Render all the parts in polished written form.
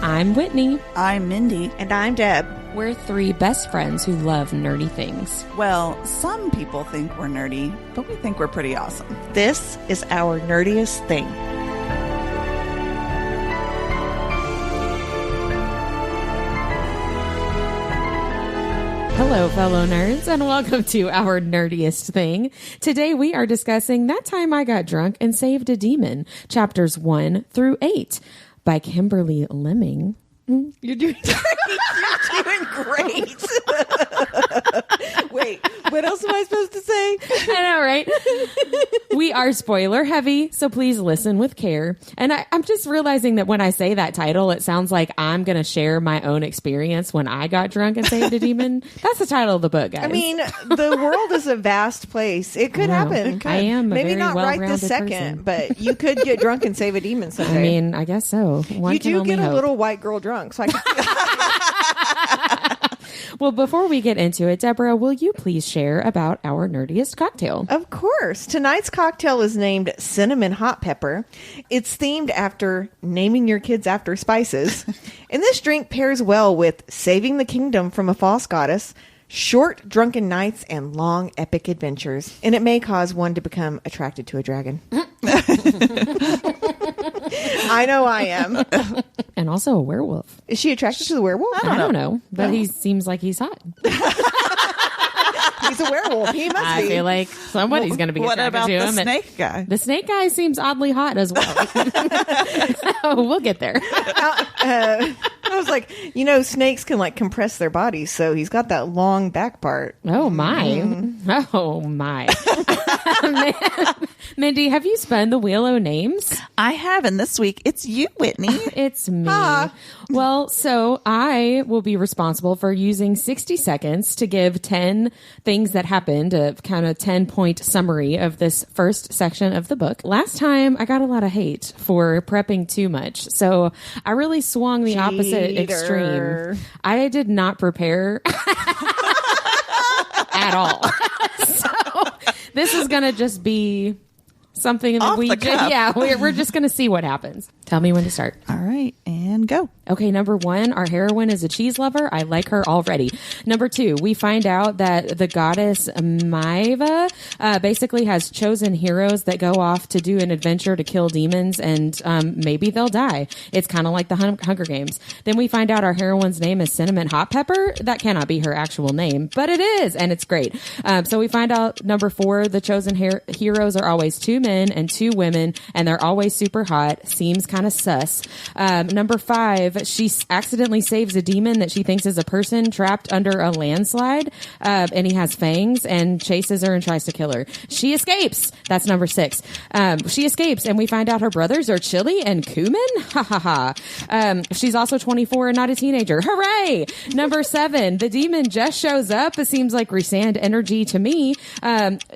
I'm Whitney. I'm Mindy. And I'm Deb. We're three best friends who love nerdy things. Well, some people think we're nerdy, but we think we're pretty awesome. This is Our Nerdiest Thing. Hello, fellow nerds, and welcome to Our Nerdiest Thing. Today we are discussing That Time I Got Drunk and Saved a Demon, chapters 1 through 8, by Kimberly Lemming. You're doing great. Wait, what else am I supposed to say? I know, right? We are spoiler heavy, so please listen with care. And I'm just realizing that when I say that title, it sounds like I'm going to share my own experience when I got drunk and saved a demon. That's the title of the book, guys. I mean, the world is a vast place. It could happen. It could. I am a Maybe very not right this person. second, but you could get drunk and save a demon someday. I mean, I guess so. One you can do only get a hope. little white girl drunk, so I can. Well, before we get into it, Deborah, will you please share about our nerdiest cocktail? Of course. Tonight's cocktail is named Cinnamon Hotpepper. It's themed after naming your kids after spices. And this drink pairs well with saving the kingdom from a false goddess, short drunken nights, and long epic adventures. And it may cause one to become attracted to a dragon. I know I am. And also a werewolf. Is she attracted to the werewolf? I don't know, but he seems like he's hot. He's a werewolf. He must I be. feel like somebody's going to be What attracted about to the him. snake guy? The snake guy seems oddly hot as well. So we'll get there. I was like, snakes can like compress their bodies, so he's got that long back part. Oh my. Oh my. Mindy, have you spun the wheel of names? I have, and this week it's you, Whitney. It's me. Well, so I will be responsible for using 60 seconds to give 10 things that happened, a kind of 10-point summary of this first section of the book. Last time, I got a lot of hate for prepping too much, so I really swung the opposite extreme. I did not prepare at all. So this is going to just be something that Off the cuff. we're just going to see what happens. Tell me when to start. All right, and go. Okay, number 1, our heroine is a cheese lover. I like her already. Number 2, we find out that the goddess Maiva basically has chosen heroes that go off to do an adventure to kill demons, and maybe they'll die. It's kind of like the Hunger Games. Then we find out our heroine's name is Cinnamon Hotpepper. That cannot be her actual name, but it is, and it's great. So we find out, number 4, the chosen heroes are always 2 men and 2 women, and they're always super hot. Seems kind of sus. Number 5, she accidentally saves a demon that she thinks is a person trapped under a landslide, and he has fangs and chases her and tries to kill her. She escapes. That's number 6. She escapes, and we find out her brothers are chili and cumin. Ha ha ha. She's also 24 and not a teenager. Hooray! Number 7, the demon just shows up. It seems like Resand energy to me.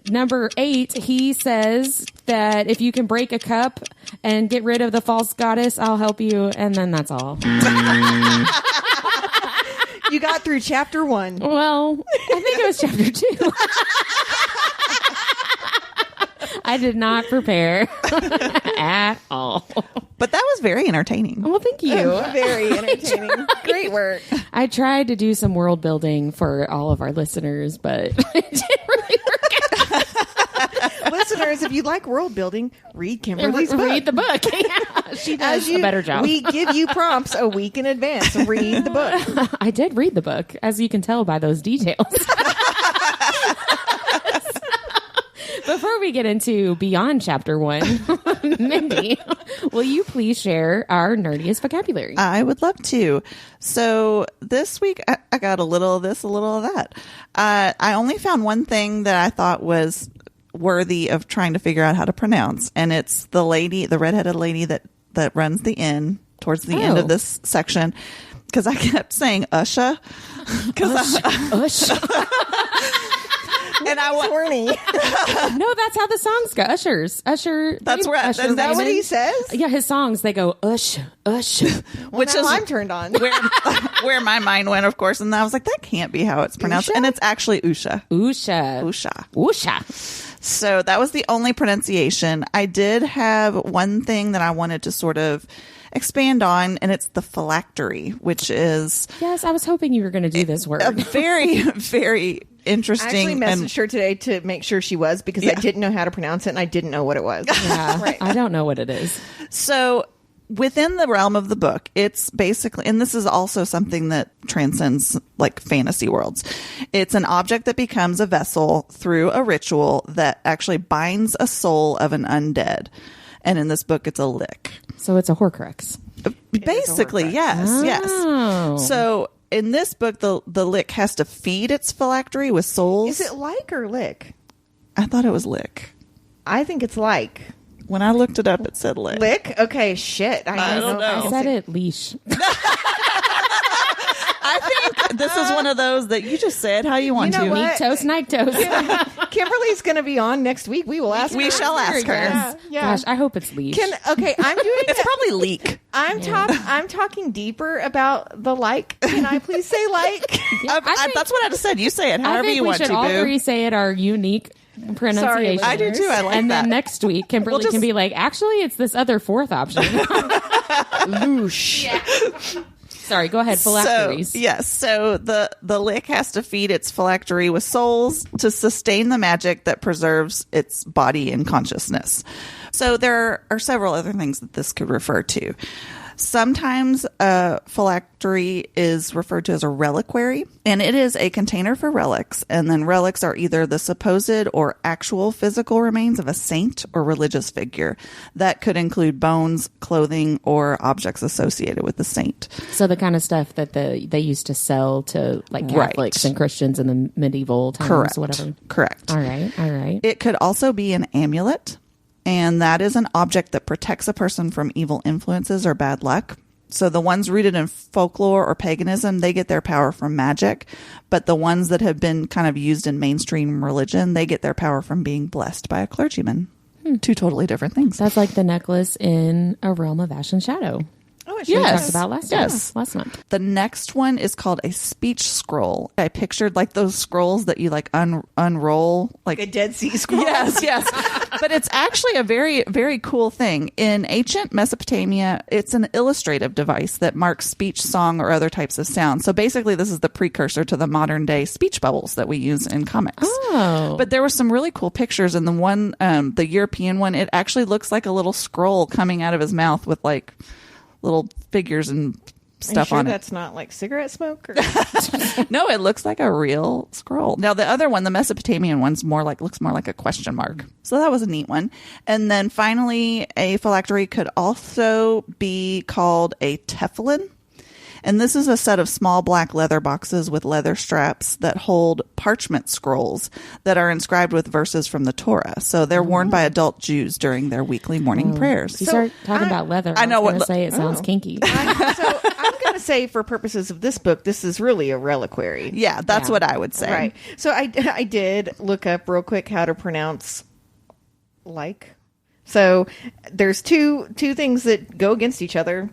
Number 8, he says that if you can break a cup and get rid of the false goddess, I'll help you. And then that's all. You got through chapter 1. Well, I think it was chapter 2. I did not prepare at all. But that was very entertaining. Well, thank you. Very entertaining. Great work. I tried to do some world building for all of our listeners, but it didn't really work out. Listeners, if you like world building, read Kimberly's book. Read the book. Yeah, she does a better job. We give you prompts a week in advance. Read the book. I did read the book, as you can tell by those details. Before we get into beyond chapter 1, Mindy, will you please share our nerdiest vocabulary? I would love to. So this week I got a little of this, a little of that. I only found one thing that I thought was worthy of trying to figure out how to pronounce, and it's the redheaded lady that runs the inn towards the end of this section, because I kept saying Usha. Usha. And I was horny. No, that's how the songs go. Usher. That's where. Is that what he says? Yeah, his songs, they go Ush. Which is I'm turned on. Where my mind went, of course, and I was like, that can't be how it's pronounced, and it's actually Usha. Usha. So that was the only pronunciation. I did have one thing that I wanted to sort of expand on, and it's the phylactery, which is... Yes, I was hoping you were going to do this word. A very, very interesting... I actually messaged her today to make sure she was, because I didn't know how to pronounce it, and I didn't know what it was. Yeah, Right. I don't know what it is. So within the realm of the book, it's basically, and this is also something that transcends like fantasy worlds. It's an object that becomes a vessel through a ritual that actually binds a soul of an undead. And in this book, it's a Lich. So it's a Horcrux. Basically, yes, Oh. yes. So in this book, the Lich has to feed its phylactery with souls. Is it like or lick? I thought it was Lich. I think it's like. When I looked it up, it said Lich. Lick? Okay, shit. I don't know. I said it leash. I think this is one of those that you just said how you want You know to. what? Meat toast, night toast. Kimberly's going to be on next week. We will ask We her. shall ask her. Yeah. Gosh, I hope it's leash. I'm doing It's probably leek. I'm talking deeper about the like. Can I please say like? That's what I just said. You say it I however think you we want should to, all boo. three say it our unique pronunciation. I do too. I like and that. then next week, Kimberly We'll just- can be like, actually, it's this other fourth option. Loosh. Sorry, go ahead. Phylacteries. So, yes. So the Lich has to feed its phylactery with souls to sustain the magic that preserves its body and consciousness. So there are several other things that this could refer to. Sometimes a phylactery is referred to as a reliquary, and it is a container for relics. And then relics are either the supposed or actual physical remains of a saint or religious figure. That could include bones, clothing, or objects associated with the saint. So the kind of stuff that they used to sell to like Catholics Right. and Christians in the medieval times, Correct. whatever. Correct. All right. It could also be an amulet, and that is an object that protects a person from evil influences or bad luck. So the ones rooted in folklore or paganism, they get their power from magic, but the ones that have been kind of used in mainstream religion, they get their power from being blessed by a clergyman. Two totally different things. That's like the necklace in A Realm of Ash and Shadow. Oh, it's We Yes. talked about last month. The next one is called a speech scroll. I pictured like those scrolls that you like unroll, like a Dead Sea Scroll. Yes. But it's actually a very, very cool thing. In ancient Mesopotamia, it's an illustrative device that marks speech, song, or other types of sound. So basically, this is the precursor to the modern day speech bubbles that we use in comics. Oh. But there were some really cool pictures. And the one, the European one, it actually looks like a little scroll coming out of his mouth with like little figures and Are you stuff sure on it. that's not like cigarette smoke? Or? No, it looks like a real scroll. Now the other one, the Mesopotamian one's looks more like a question mark. So that was a neat one. And then finally, a phylactery could also be called a tefillin. And this is a set of small black leather boxes with leather straps that hold parchment scrolls that are inscribed with verses from the Torah. So they're worn by adult Jews during their weekly morning prayers. You start talking about leather. I know was what- gonna say it sounds kinky. So I'm going to say, for purposes of this book, this is really a reliquary. Yeah, that's what I would say. Right. So I did look up real quick how to pronounce like. So there's two things that go against each other.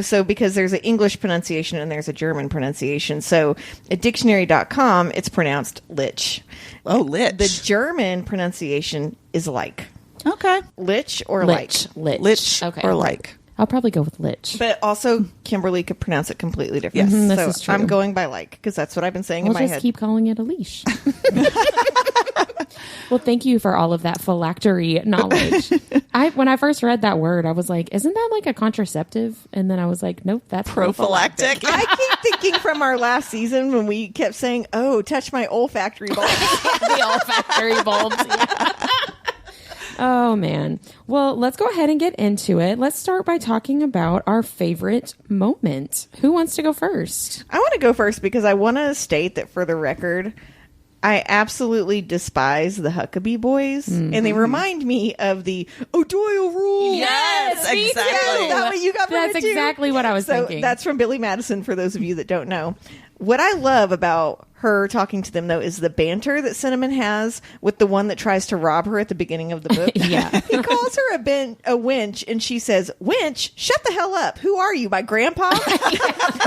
So because there's an English pronunciation and there's a German pronunciation. So at dictionary.com, it's pronounced Lich. Oh, Lich. The German pronunciation is like. Okay. Lich or Lich. like. Lich Okay. or like. I'll probably go with Lich. But also, Kimberly could pronounce it completely different. Yes. This So is true. I'm going by like, because that's what I've been saying We'll in my just head. keep calling it a leash. Well, thank you for all of that phylactery knowledge. When I first read that word, I was like, isn't that like a contraceptive? And then I was like, nope, that's Prophylactic. I keep thinking from our last season when we kept saying, oh, touch my olfactory bulb. The olfactory bulbs. Yeah. Oh, man. Well, let's go ahead and get into it. Let's start by talking about our favorite moment. Who wants to go first? I want to go first because I want to state that, for the record, I absolutely despise the Huckabee Boys, and they remind me of the O'Doyle rule. Yes, me exactly. too. Is that what you got from That's it too? exactly what I was So thinking. that's from Billy Madison, for those of you that don't know. What I love about her talking to them, though, is the banter that Cinnamon has with the one that tries to rob her at the beginning of the book. Yeah. He calls her a wench, and she says, "Wench, shut the hell up. Who are you, my grandpa?"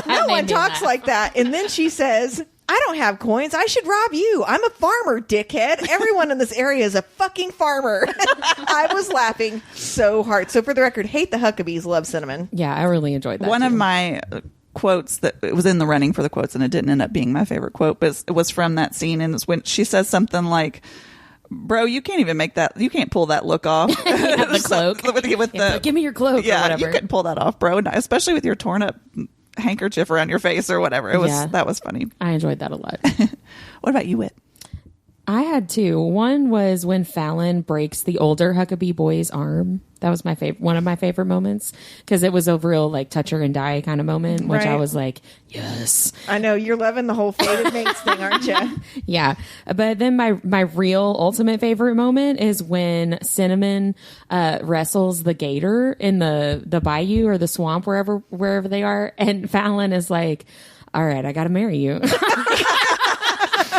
No made one me talks laugh. like that. And then she says, I don't have coins. I should rob you. I'm a farmer, dickhead. Everyone in this area is a fucking farmer. I was laughing so hard. So for the record, hate the Huckabees, love Cinnamon. Yeah, I really enjoyed that. One of my quotes that it was in the running for the quotes, and it didn't end up being my favorite quote, but it was from that scene, and it's when she says something like, "Bro, you can't even make that. You can't pull that look off." the cloak. with the, give me your cloak. yeah, or whatever. you couldn't pull that off, bro. Especially with your torn up handkerchief around your face or whatever. It was that was funny. I enjoyed that a lot. What about you, Whit? I had two. One was when Fallon breaks the older Huckabee boy's arm. That was my favorite, one of my favorite moments, because it was a real like touch her and die kind of moment, which I was like, yes. I know you're loving the whole fated mates thing, aren't you? Yeah, but then my real ultimate favorite moment is when Cinnamon wrestles the gator in the bayou or the swamp, wherever they are, and Fallon is like, all right, I gotta marry you.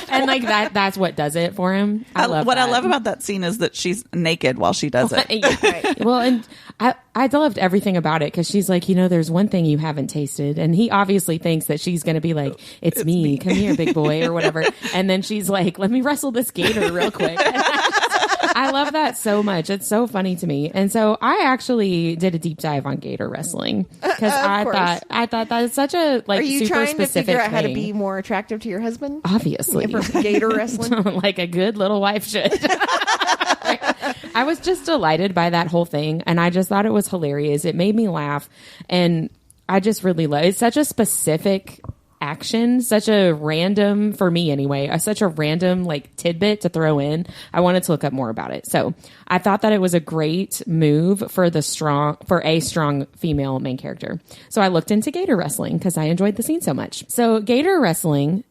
And like that's what does it for him. I love about that scene is that she's naked while she does it. Yeah, right. Well, and I loved everything about it, because she's like, there's one thing you haven't tasted, and he obviously thinks that she's going to be like, it's me, come here, big boy, or whatever. And then she's like, let me wrestle this gator real quick. I love that so much. It's so funny to me. And so I actually did a deep dive on gator wrestling, because I thought that is such a like Are you super trying specific to figure out thing. how to be more attractive to your husband? Obviously. For gator wrestling? Like a good little wife should. I was just delighted by that whole thing, and I just thought it was hilarious. It made me laugh, and I just really love it. It's such a specific action, such a random, for me anyway, such a random like tidbit to throw in. I wanted to look up more about it. So I thought that it was a great move for a strong female main character. So I looked into gator wrestling because I enjoyed the scene so much. So gator wrestling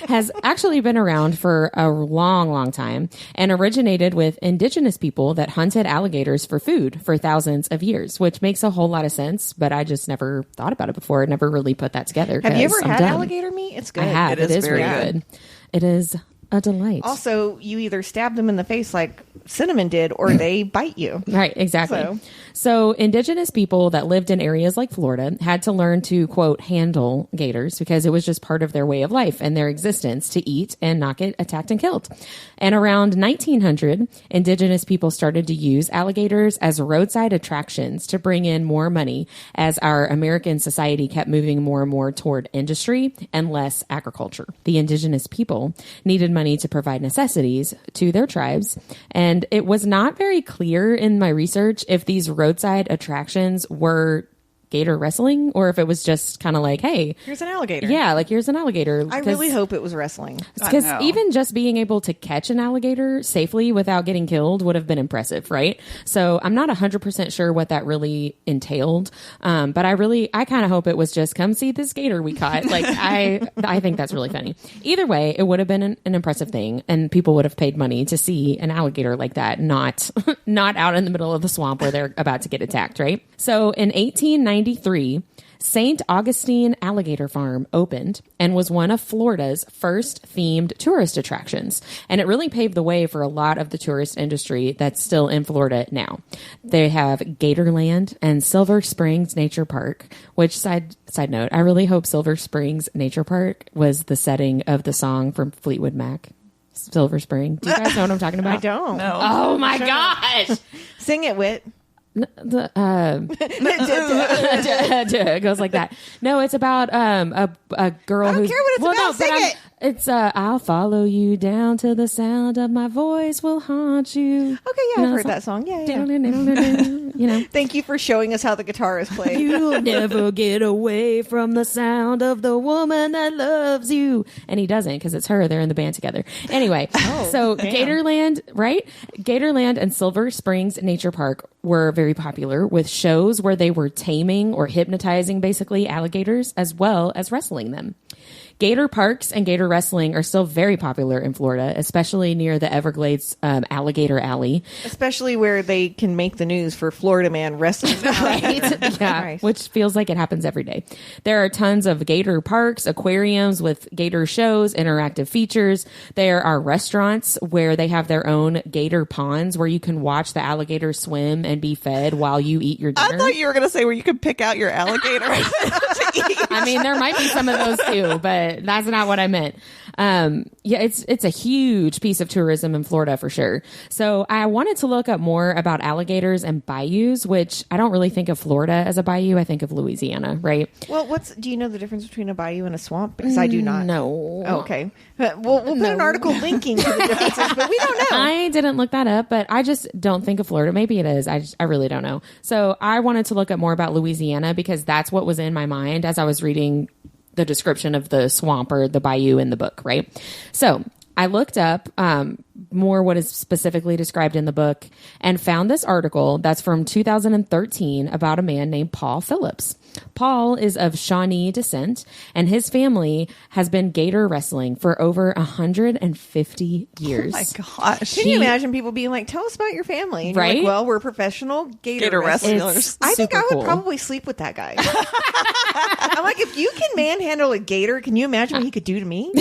has actually been around for a long, long time, and originated with indigenous people that hunted alligators for food for thousands of years, which makes a whole lot of sense, but I just never thought about it before. Never really put that together. Have you ever had alligator meat? It's good. I have. It is very really good. It is a delight. Also, you either stab them in the face like Cinnamon did, or they bite you. Right, exactly. So indigenous people that lived in areas like Florida had to learn to, quote, handle gators, because it was just part of their way of life and their existence to eat and not get attacked and killed. And around 1900, indigenous people started to use alligators as roadside attractions to bring in more money, as our American society kept moving more and more toward industry and less agriculture. The indigenous people needed money to provide necessities to their tribes, and it was not very clear in my research if these roadside attractions were gator wrestling, or if it was just kind of like, hey, here's an alligator. Yeah, like here's an alligator. I really hope it was wrestling, because even just being able to catch an alligator safely without getting killed would have been impressive, right? So I'm not 100% sure what that really entailed, but I kind of hope it was just, come see this gator we caught. Like I think that's really funny. Either way, it would have been an impressive thing, and people would have paid money to see an alligator like that, not out in the middle of the swamp where they're about to get attacked, right? So in 1893, St. Augustine Alligator Farm opened and was one of Florida's first themed tourist attractions. And it really paved the way for a lot of the tourist industry that's still in Florida now. They have Gatorland and Silver Springs Nature Park, which side note, I really hope Silver Springs Nature Park was the setting of the song from Fleetwood Mac. Silver Spring. Do you guys know what I'm talking about? I don't. No. Oh my gosh. Sing it, Whit. It goes like that. No, it's about a girl who's. I don't care what it's about. Sing it. It's I'll follow you down to the sound of my voice will haunt you. Okay, yeah, I've heard that song. Yeah. You know. Thank you for showing us how the guitar is played. You'll never get away from the sound of the woman that loves you. And he doesn't, because it's her. They're in the band together. Anyway, so damn. Gatorland, right? Gatorland and Silver Springs Nature Park were very popular, with shows where they were taming or hypnotizing basically alligators, as well as wrestling them. Gator parks and gator wrestling are still very popular in Florida, especially near the Everglades Alligator Alley. Especially where they can make the news for Florida man wrestling. Right? Yeah, Right. Which feels like it happens every day. There are tons of gator parks, aquariums with gator shows, interactive features. There are restaurants where they have their own gator ponds where you can watch the alligators swim and be fed while you eat your dinner. I thought you were going to say where you could pick out your alligator to eat. I mean, there might be some of those too, but that's not what I meant. Yeah, it's a huge piece of tourism in Florida for sure. So I wanted to look up more about alligators and bayous, which I don't really think of Florida as a bayou. I think of Louisiana, right? Well, do you know the difference between a bayou and a swamp? Because I do not. No. Oh, okay. We'll put an article linking to the differences, but we don't know. I didn't look that up, but I just don't think of Florida. Maybe it is. I really don't know. So I wanted to look up more about Louisiana because that's what was in my mind as I was reading the description of the swamp or the bayou in the book, right? So I looked up more what is specifically described in the book and found this article that's from 2013 about a man named Paul Phillips. Paul is of Shawnee descent, and his family has been gator wrestling for over 150 years. Oh my gosh. Can you imagine people being like, tell us about your family? And you're Right? like, well, we're professional gator wrestlers. It's I think super I would cool. probably sleep with that guy. I'm like, if you can manhandle a gator, can you imagine what he could do to me?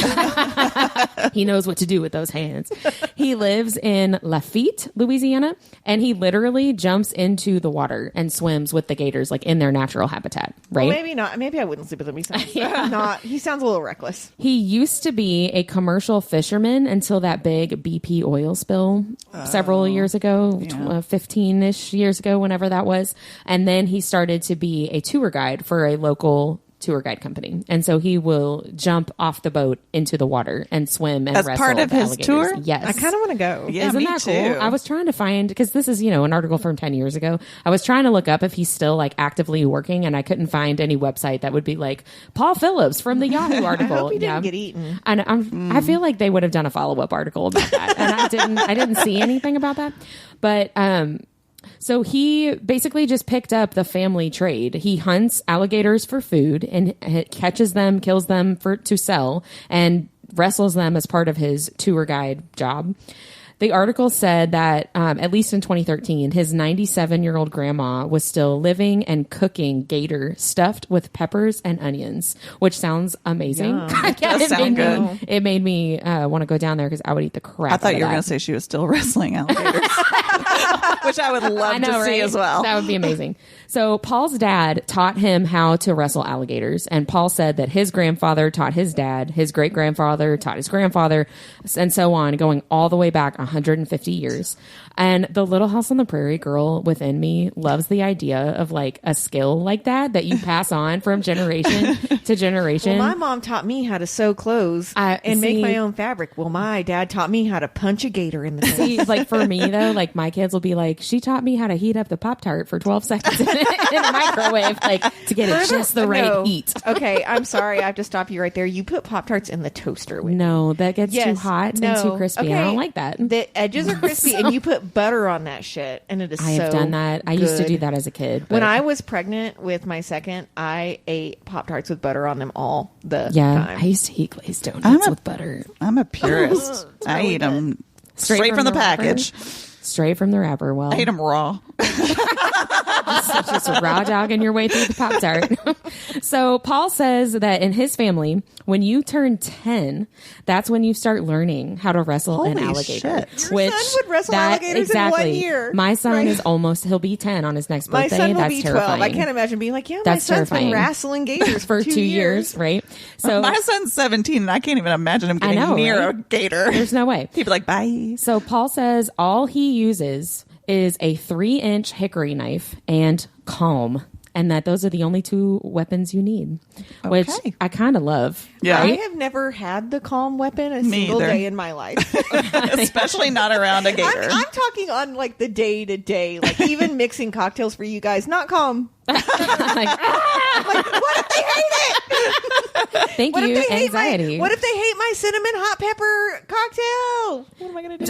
He knows what to do with those hands. He lives in Lafitte, Louisiana, and he literally jumps into the water and swims with the gators like in their natural habitat, right? Well, maybe not. Maybe I wouldn't sleep with him. He sounds he sounds a little reckless. He used to be a commercial fisherman until that big BP oil spill several years ago, 15-ish years ago, whenever that was. And then he started to be a tour guide for a local tour guide company. And so he will jump off the boat into the water and swim and As wrestle part of the his alligators. tour? Yes. I kind of want to go. Yeah, Isn't me that too. cool? I was trying to find, because this is, an article from 10 years ago. I was trying to look up if he's still like actively working, and I couldn't find any website that would be like Paul Phillips from the Yahoo article. I hope he didn't get eaten. And I feel like they would have done a follow-up article about that. And I didn't see anything about that. But, so he basically just picked up the family trade. He hunts alligators for food and catches them, kills them to sell, and wrestles them as part of his tour guide job. The article said that, at least in 2013, his 97-year-old grandma was still living and cooking gator stuffed with peppers and onions, which sounds amazing. That does sound good. It made me want to go down there because I would eat the crap I thought out of you were that. going to say she was still wrestling alligators, which I would love to see as well. That would be amazing. So Paul's dad taught him how to wrestle alligators, and Paul said that his grandfather taught his dad, his great-grandfather taught his grandfather, and so on, going all the way back 150 years. And the Little House on the Prairie girl within me loves the idea of like a skill like that you pass on from generation to generation. Well, my mom taught me how to sew clothes and make my own fabric. Well, my dad taught me how to punch a gator in the face. See, like for me though, like my kids will be like, she taught me how to heat up the Pop-Tart for 12 seconds in a microwave, like to get it just the right heat. Okay, I'm sorry. I have to stop you right there. You put Pop-Tarts in the toaster. No, that gets too hot and too crispy. Okay. I don't like that. The edges are crispy, and you put butter on that shit, and it is I have done that. I used to do that as a kid. But When I was pregnant with my second, I ate Pop-Tarts with butter on them all the yeah, time. I used to eat glazed donuts with butter. I'm a purist. I eat them straight from the package. Straight from the wrapper. Well, I eat them raw. just raw dogging your way through the Pop-Tart. So Paul says that in his family, when you turn 10, that's when you start learning how to wrestle an Holy alligator. shit. Your son would wrestle alligators in 1 year. My son Right. is he'll be 10 on his next My birthday. son will That's be terrifying. 12. I can't imagine being like, That's my son's terrifying. been wrestling gators for 2 years, right? So My son's 17, and I can't even imagine him getting know, near right? a gator. there's no way. He'd be like, bye. So Paul says all he uses is a 3-inch hickory knife and calm, and that those are the only two weapons you need, which Okay. I kind of love. Yeah. I have never had the calm weapon a single either. day in my life. Especially not around a gator. I'm talking on like the day to day, like even mixing cocktails for you guys, not calm. Like, What if they hate it? thank What you, if they hate anxiety. what if they hate my cinnamon hot pepper cocktail? What am I going to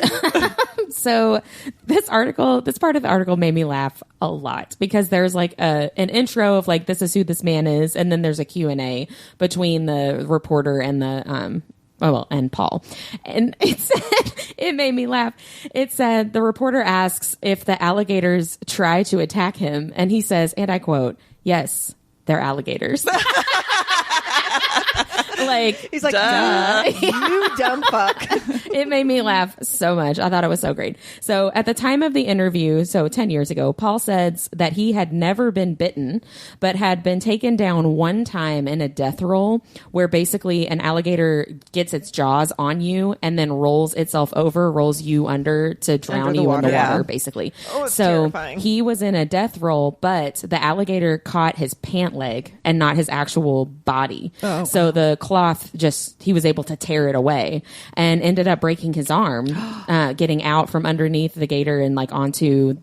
do? So this part of the article made me laugh a lot because there's like an intro of like, this is who this man is. And then there's a Q&A between the reporter and and Paul. And it said, it made me laugh. It said, the reporter asks if the alligators try to attack him. And he says, and I quote, "Yes, they're alligators." Like, He's like, Duh. you dumb fuck. It made me laugh so much. I thought it was so great. So at the time of the interview, so 10 years ago, Paul says that he had never been bitten, but had been taken down one time in a death roll where basically an alligator gets its jaws on you and then rolls itself over, rolls you under to drown you in the water, basically. Oh, it's so terrifying. he was in a death roll, but the alligator caught his pant leg and not his actual body. So the cloth he was able to tear it away and ended up breaking his arm, getting out from underneath the gator and like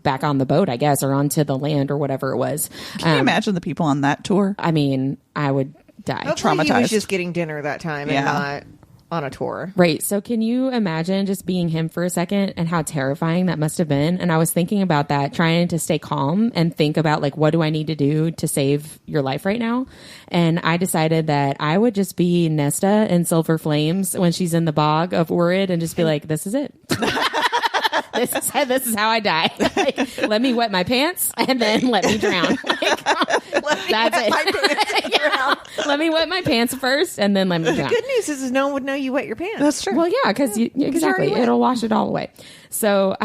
back on the boat, I guess, or onto the land or whatever it was. Can you imagine the people on that tour? I mean, I would die. Hopefully he Traumatized. was just getting dinner that time and not on a tour. Right. So can you imagine just being him for a second and how terrifying that must have been? And I was thinking about that, trying to stay calm and think about like, what do I need to do to save your life right now? And I decided that I would just be Nesta in Silver Flames when she's in the bog of Urid and just be like, this is it. This is how I die. Like, let me wet my pants and then let me drown. That's it. Yeah. Let me wet my pants first and then let me drown. The good news is no one would know you wet your pants. That's true. Well, yeah, because exactly, it'll wash it all away. So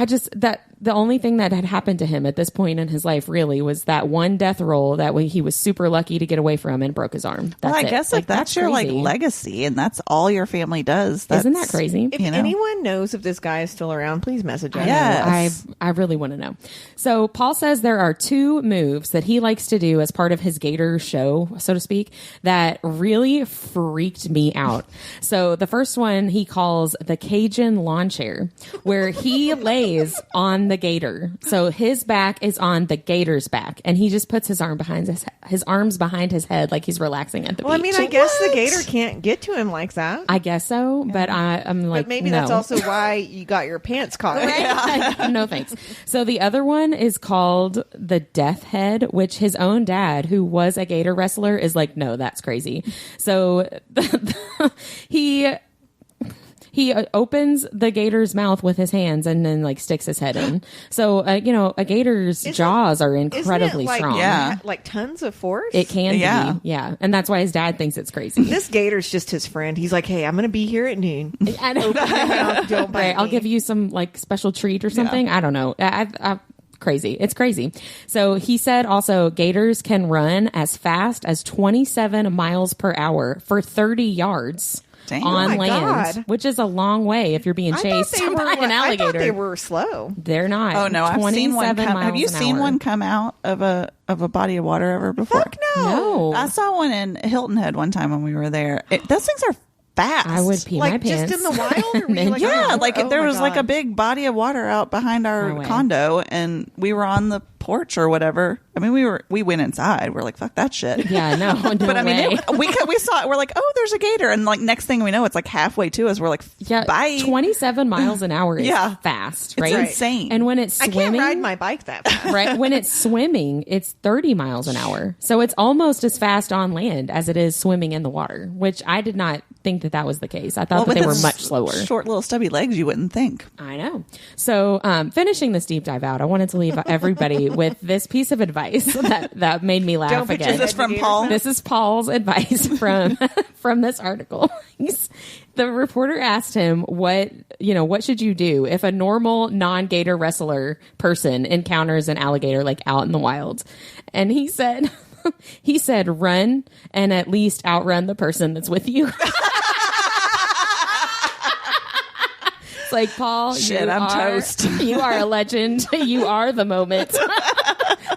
the only thing that had happened to him at this point in his life really was that one death roll that he was super lucky to get away from and broke his arm. That's I it. guess like, if that's your like crazy. legacy and that's all your family does, Isn't that crazy? If anyone knows if this guy is still around, please message us. Yes. I really want to know. So Paul says there are 2 moves that he likes to do as part of his gator show, so to speak, that really freaked me out. So the first one he calls the Cajun lawn chair, where he lays on the gator. So his back is on the gator's back, and he just puts his arms behind his head like he's relaxing at the beach. Well, I mean, I guess the gator can't get to him like that. I guess so, but I'm like, But maybe no. that's also why you got your pants caught. Right? No thanks. So the other one is called the death head, which his own dad, who was a gator wrestler, is like, no, that's crazy. So he opens the gator's mouth with his hands and then like sticks his head in. So a gator's jaws are incredibly like, strong. Yeah. like tons of force. It can be, yeah, and that's why his dad thinks it's crazy. This gator's just his friend. He's like, hey, I'm going to be here at noon. I know. Don't bite I'll me. give you some like special treat or something. I don't know. Crazy. It's crazy. So he said also gators can run as fast as 27 miles per hour for 30 yards. Dang. On Oh my land, God. which is a long way if you're being chased by an alligator. I thought they were slow. They're not. Oh no, I've seen one come. Have you seen one come out of a body of water ever before? Fuck no. No. I saw one in Hilton Head one time when we were there. Those things are fast. I would pee Like my pants. just in the wild? Or were you like, Yeah, oh, like oh there my was like a God. big body of water out behind No our way. condo, and we were on the porch or whatever. I mean, we went inside. We're like, fuck that shit. Yeah, no, But I mean, way. we saw it. We're like, oh, there's a gator, and like next thing we know, it's like halfway to us. We're like, Yeah, bye. 27 miles an hour is Yeah. fast, It's right? insane. And when it's I swimming, can't ride my bike that fast. right? When it's swimming, it's 30 miles an hour. So it's almost as fast on land as it is swimming in the water, which I did not think that was the case. I thought that with they were its much slower. Short little stubby legs, you wouldn't think. I know. So, finishing this deep dive out, I wanted to leave everybody with this piece of advice that made me laugh Don't put your again. Is this from Paul? This is Paul's advice from this article. The reporter asked him what should you do if a normal non-gator wrestler person encounters an alligator like out in the wild, and he said run and at least outrun the person that's with you. It's like, Paul, Shit, I'm toast. You are a legend. You are the moment.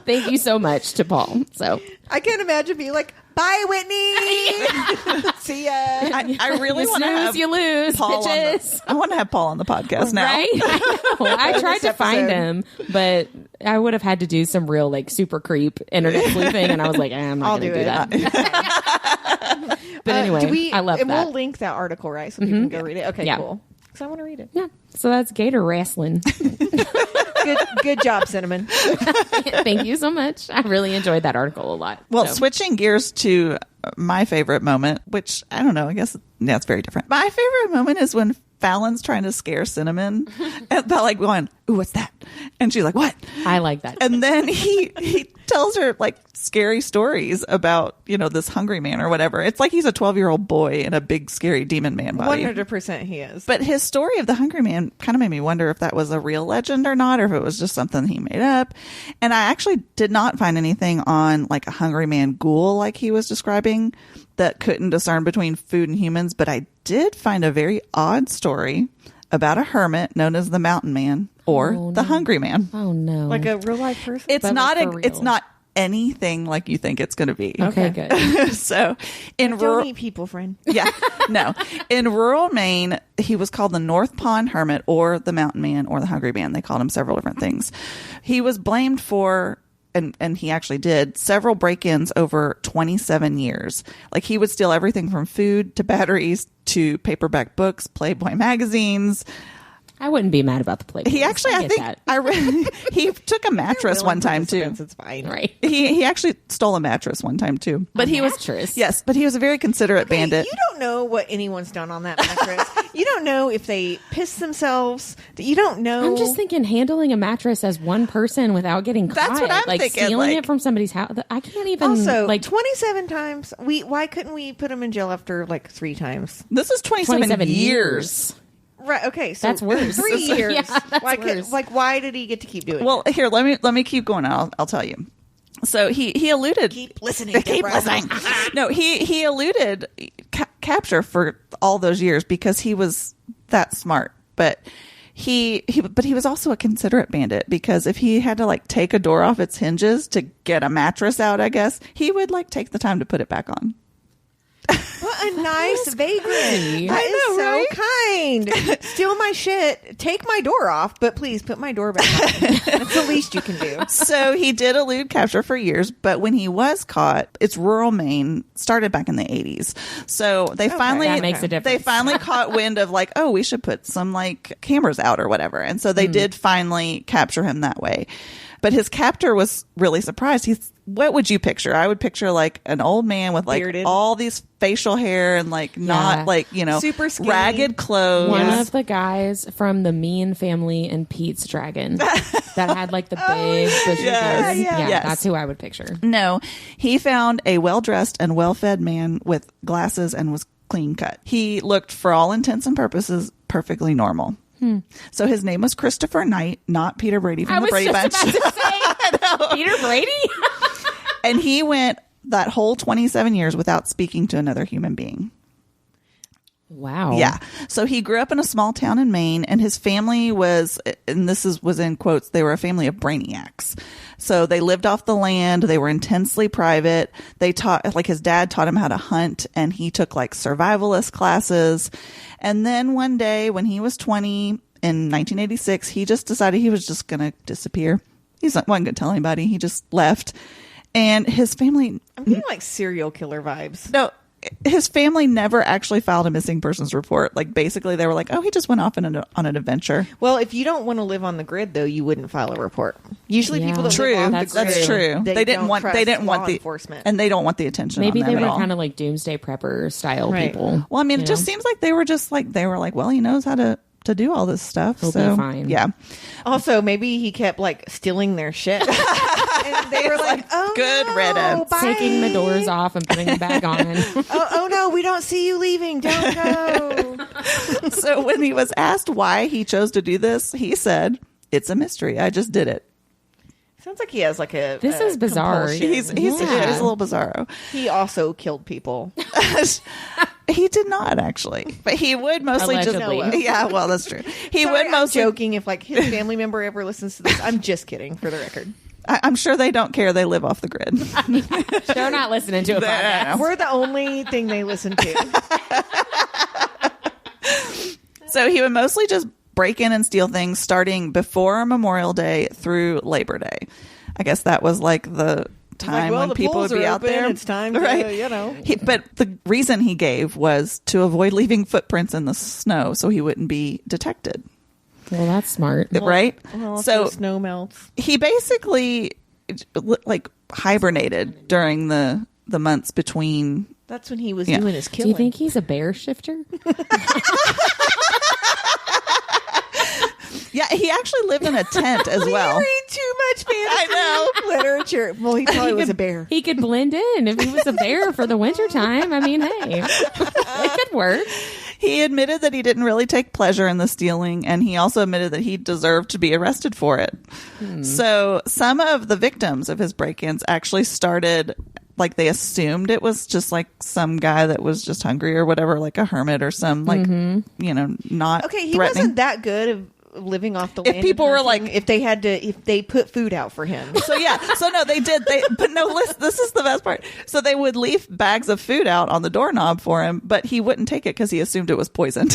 Thank you so much to Paul. So I can't imagine being like, bye, Whitney. See ya. I really you want to snooze, have you lose, Paul bitches. I want to have Paul on the podcast now. Right? I know. I tried to find him, but I would have had to do some real like super creep internet sleuthing, and I was like, I'm not going to do that. But anyway, I love and that. we'll link that article, right? So people can go read it. Okay, Yeah. cool. Because I want to read it. Yeah. So that's gator wrestling. Good job, Cinnamon. Thank you so much. I really enjoyed that article a lot. Well, So. switching gears to my favorite moment, which I don't know, I guess it's very different. My favorite moment is when Fallon's trying to scare Cinnamon by like going, ooh, what's that? And she's like, what? I like that. And then he tells her like scary stories about, this hungry man or whatever. It's like he's a 12-year-old boy in a big, scary demon man body. 100% he is. But his story of the hungry man kind of made me wonder if that was a real legend or not, or if it was just something he made up. And I actually did not find anything on like a hungry man ghoul like he was describing that couldn't discern between food and humans. But I did find a very odd story about a hermit known as the Mountain Man or the Hungry Man. Oh no! Like a real life person. It's But not. like for real. It's not anything like you think it's going to be. Okay, good. So in Don't rural, eat people, friend. yeah, no, in rural Maine, he was called the North Pond Hermit or the Mountain Man or the Hungry Man. They called him several different things. He was blamed for. And he actually did several break-ins over 27 years. Like he would steal everything from food to batteries to paperback books, Playboy magazines. I wouldn't be mad about the plate. He actually, I get think, that. he took a mattress one time too. It's fine. Right. He actually stole a mattress one time too. But he mattress? yes, but he was a very considerate bandit. You don't know what anyone's done on that mattress. You don't know if they pissed themselves. You don't know. I'm just thinking handling a mattress as one person without getting caught. That's what I'm like thinking, stealing like- it from somebody's house. I can't even Also, like 27 times. Why couldn't we put him in jail after like 3 times? This is 27 years. Right. Okay. So That's worse. 3 years. Yeah, that's worse. Why did he get to keep doing Well, it? here, let me keep going. I'll tell you. So he eluded. Keep listening. Keep Deborah. listening. No, he eluded capture for all those years because he was that smart. But he was also a considerate bandit because if he had to like take a door off its hinges to get a mattress out, I guess he would like take the time to put it back on. What a nice vagrant. great. That is I know, so kind. Steal my shit. Take my door off, but please put my door back on. That's the least you can do. So he did elude capture for years, but when he was caught, it's rural Maine, started back in the 80s. So they finally That makes a difference. They finally caught wind of like, oh, we should put some like cameras out or whatever. And so they did finally capture him that way. But his captor was really surprised. What would you picture? I would picture like an old man with like Bearded. all these facial hair and like not like, Super skinny. ragged clothes. one of the guys from the Mean Family and Pete's Dragon that had like the big bushy yes. beard. Yeah. Yes. That's who I would picture. No, he found a well-dressed and well-fed man with glasses and was clean cut. He looked, for all intents and purposes, perfectly normal. So his name was Christopher Knight, not Peter Brady from I the was Brady just Bunch. about to say Peter Brady. And he went that whole 27 years without speaking to another human being. Wow. Yeah. So he grew up in a small town in Maine, and his family was, and was in quotes, they were a family of brainiacs. So they lived off the land. They were intensely private. They taught, like his dad taught him how to hunt, and he took like survivalist classes. And then one day when he was 20 in 1986, he just decided he was just going to disappear. Wasn't going to tell anybody. He just left. And his family, I'm getting like serial killer vibes. no, his family never actually filed a missing persons report. Like basically they were like, oh, he just went off on an adventure. Well, if you don't want to live on the grid, though, you wouldn't file a report. Usually, Yeah. people that True. live off the grid, That's true. They didn't don't want trust law the enforcement. and they don't want the attention. Maybe on they them were at all. kind of like doomsday prepper style Right. people. Well, I mean, you it just know? seems like they were like, well, he knows how to do all this stuff. He'll so be fine. yeah. Also, maybe he kept like stealing their shit, and they were like, "Oh, good no, riddance." bye. Taking the doors off and putting them back on. Oh no, we don't see you leaving. Don't go. So when he was asked why he chose to do this, he said, "It's a mystery. I just did it." Sounds like he has like a. This is bizarre. compulsion. He's Yeah. a little bizarro. He also killed people. He did not actually, but he would mostly Allegedly. just. Yeah, well, that's true. He Sorry, would mostly. I'm joking. If like his family member ever listens to this, I'm just kidding. For the record, I'm sure they don't care. They live off the grid. They're not listening to a podcast. we're the only thing they listen to. So he would mostly just break in and steal things starting before Memorial Day through Labor Day. I guess that was like the time well, when the people would polls be are out open. there. It's time to, But the reason he gave was to avoid leaving footprints in the snow so he wouldn't be detected. Well, that's smart. Right? Well, so the snow melts. he basically like hibernated during the months between. That's when he was Yeah. doing his Do killing. you think he's a bear shifter? Yeah, he actually lived in a tent as well. We read too much fantasy I literature. Well, he probably was a bear. He could blend in if he was a bear for the wintertime. I mean, hey, it could work. He admitted that he didn't really take pleasure in the stealing, and he also admitted that he deserved to be arrested for it. So some of the victims of his break-ins actually started, like, they assumed it was just like some guy that was just hungry or whatever, like a hermit or some, like, not Okay, he threatening. wasn't that good of living off the land. If people and were hunting, like, if they put food out for him. So no, they did. But no, listen, this is the best part. So they would leave bags of food out on the doorknob for him, but he wouldn't take it because he assumed it was poisoned.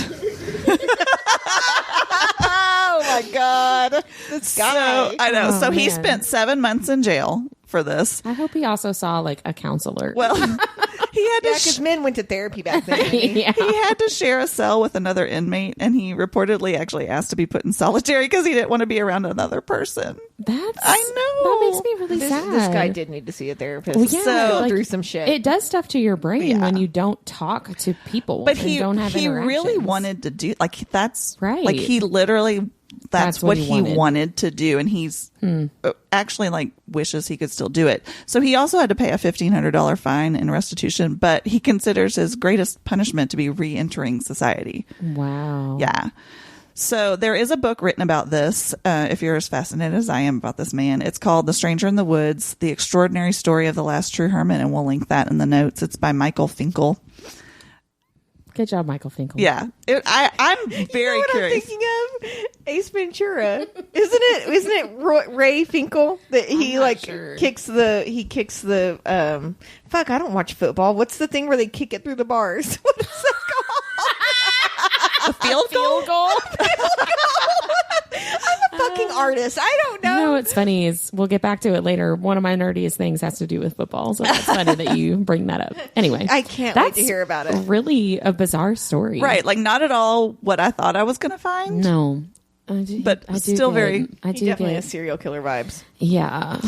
Oh my God, this guy! So, I know. Oh, So he man. spent 7 months in jail for this. I hope he also saw like a counselor. Well, he had Yeah, to. because men went to therapy back then. didn't he? yeah. He had to share a cell with another inmate, and he reportedly actually asked to be put in solitary because he didn't want to be around another person. I know. That makes me really This, sad. this guy did need to see a therapist. Well, yeah, so like, through some shit. It does stuff to your brain Yeah. when you don't talk to people. But and he don't have really interactions. wanted to do, like, that's Right. like, he literally that's what he wanted. wanted to do, and he's actually, like, wishes he could still do it. So he also had to pay a $1,500 fine in restitution, but he considers his greatest punishment to be re-entering society. Wow. Yeah. So there is a book written about this, if you're as fascinated as I am about this man. It's called The Stranger in the Woods, The Extraordinary Story of the Last True Hermit, and we'll link that in the notes. It's by Michael Finkel. Good job, Michael Finkel. Yeah. I'm very you know what curious. I'm thinking of? Ace Ventura. Isn't it Ray Finkel that he kicks the fuck, I don't watch football. What's the thing where they kick it through the bars? What is that called? The field goal? I'm a fucking artist. I don't know. You know what's funny is we'll get back to it later. One of my nerdiest things has to do with football, so that's funny that you bring that up. Anyway, I can't wait to hear about it. Really a bizarre story, Right. Like, not at all what I thought I was going to find. No, But still very- I He do definitely get, has serial killer vibes. yeah.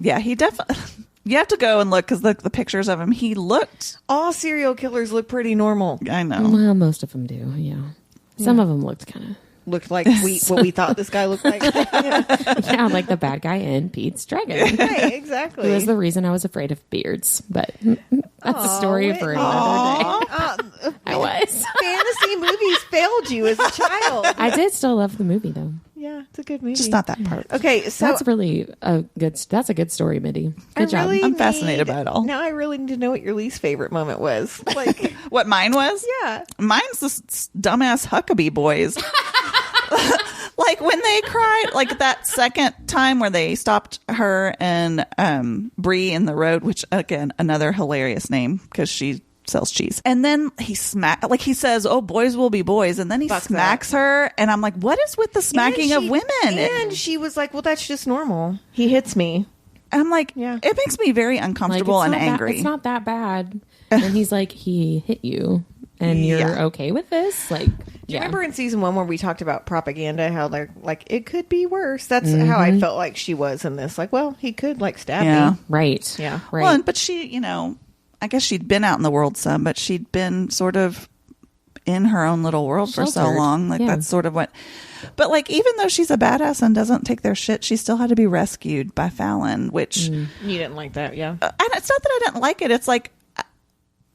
Yeah, he definitely. You have to go and look because the pictures of him, he looked. All serial killers look pretty normal. I know. Well, most of them do. Yeah, some of them looked kind of Looked like what we thought this guy looked like. yeah, like the bad guy in Pete's Dragon. Right, exactly. Who was the reason I was afraid of beards, but that's a story for another day. I was. Fantasy movies failed you as a child. I did still love the movie though. Yeah, it's a good movie. Just not that part. Okay, so That's really that's a good story, Mindy. Good job. I'm fascinated by it all. Now I really need to know what your least favorite moment was. Like, What mine was? yeah. Mine's the dumbass Huckabee boys. Like, when they cried, like that second time where they stopped her and Bree in the road, which, again, another hilarious name because she sells cheese. And then he he says, "Oh, boys will be boys," and then he Fuck smacks her, and I'm like, what is with the smacking of women? And she was like, well, that's just normal. He hits me. And I'm like, Yeah. it makes me very Like, uncomfortable and angry. It's not that bad. And he's like, he hit you, and you're Yeah. okay with this? Like, Do you remember in season 1 where we talked about propaganda, how they're like, it could be worse? That's how I felt like she was in this. Like, well, he could like stab Yeah. me. Right. Yeah. Right. Well, but she, I guess she'd been out in the world some, but she'd been sort of in her own little world for so Sheltered. long. Like, Yeah. that's sort of what. But, like, even though she's a badass and doesn't take their shit, she still had to be rescued by Fallon, which. You didn't like that, yeah? And it's not that I didn't like it. It's like,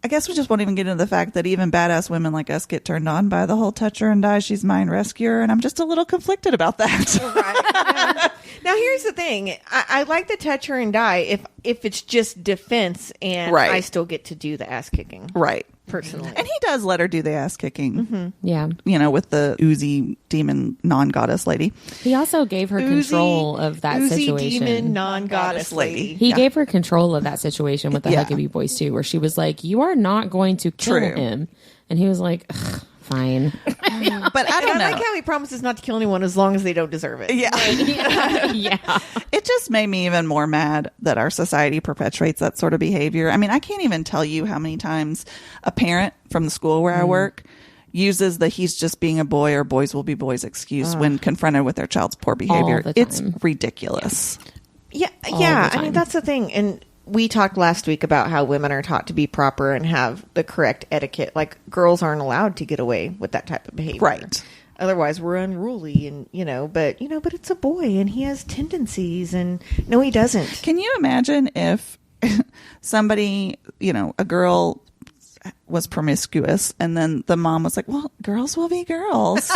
I guess we just won't even get into the fact that even badass women like us get turned on by the whole touch her and die, she's mine rescuer. And I'm just a little conflicted about that. Right. Yeah. Now, here's the thing. I like the touch her and die if it's just defense and Right. I still get to do the ass kicking. Right. Personally. And he does let her do the ass kicking, yeah. with the oozy demon non-goddess lady. He also gave her control of that Oozy situation. demon non-goddess lady. He gave her control of that situation with the Yeah. Huckabee boys too, where she was like, "You are not going to kill True. him," and he was like, "Ugh, "Fine." But I And don't I know. like how he promises not to kill anyone as long as they don't deserve it. Yeah. yeah. It just made me even more mad that our society perpetuates that sort of behavior. I mean, I can't even tell you how many times a parent from the school where I work uses the "he's just being a boy" or "boys will be boys" excuse when confronted with their child's poor behavior. the It's time. ridiculous. Yeah. the I time. mean, that's the thing. And we talked last week about how women are taught to be proper and have the correct etiquette. Like, girls aren't allowed to get away with that type of behavior. Right. Otherwise, we're unruly, and but it's a boy, and he has tendencies, and no, he doesn't. Can you imagine if somebody, a girl was promiscuous, and then the mom was like, well, girls will be girls.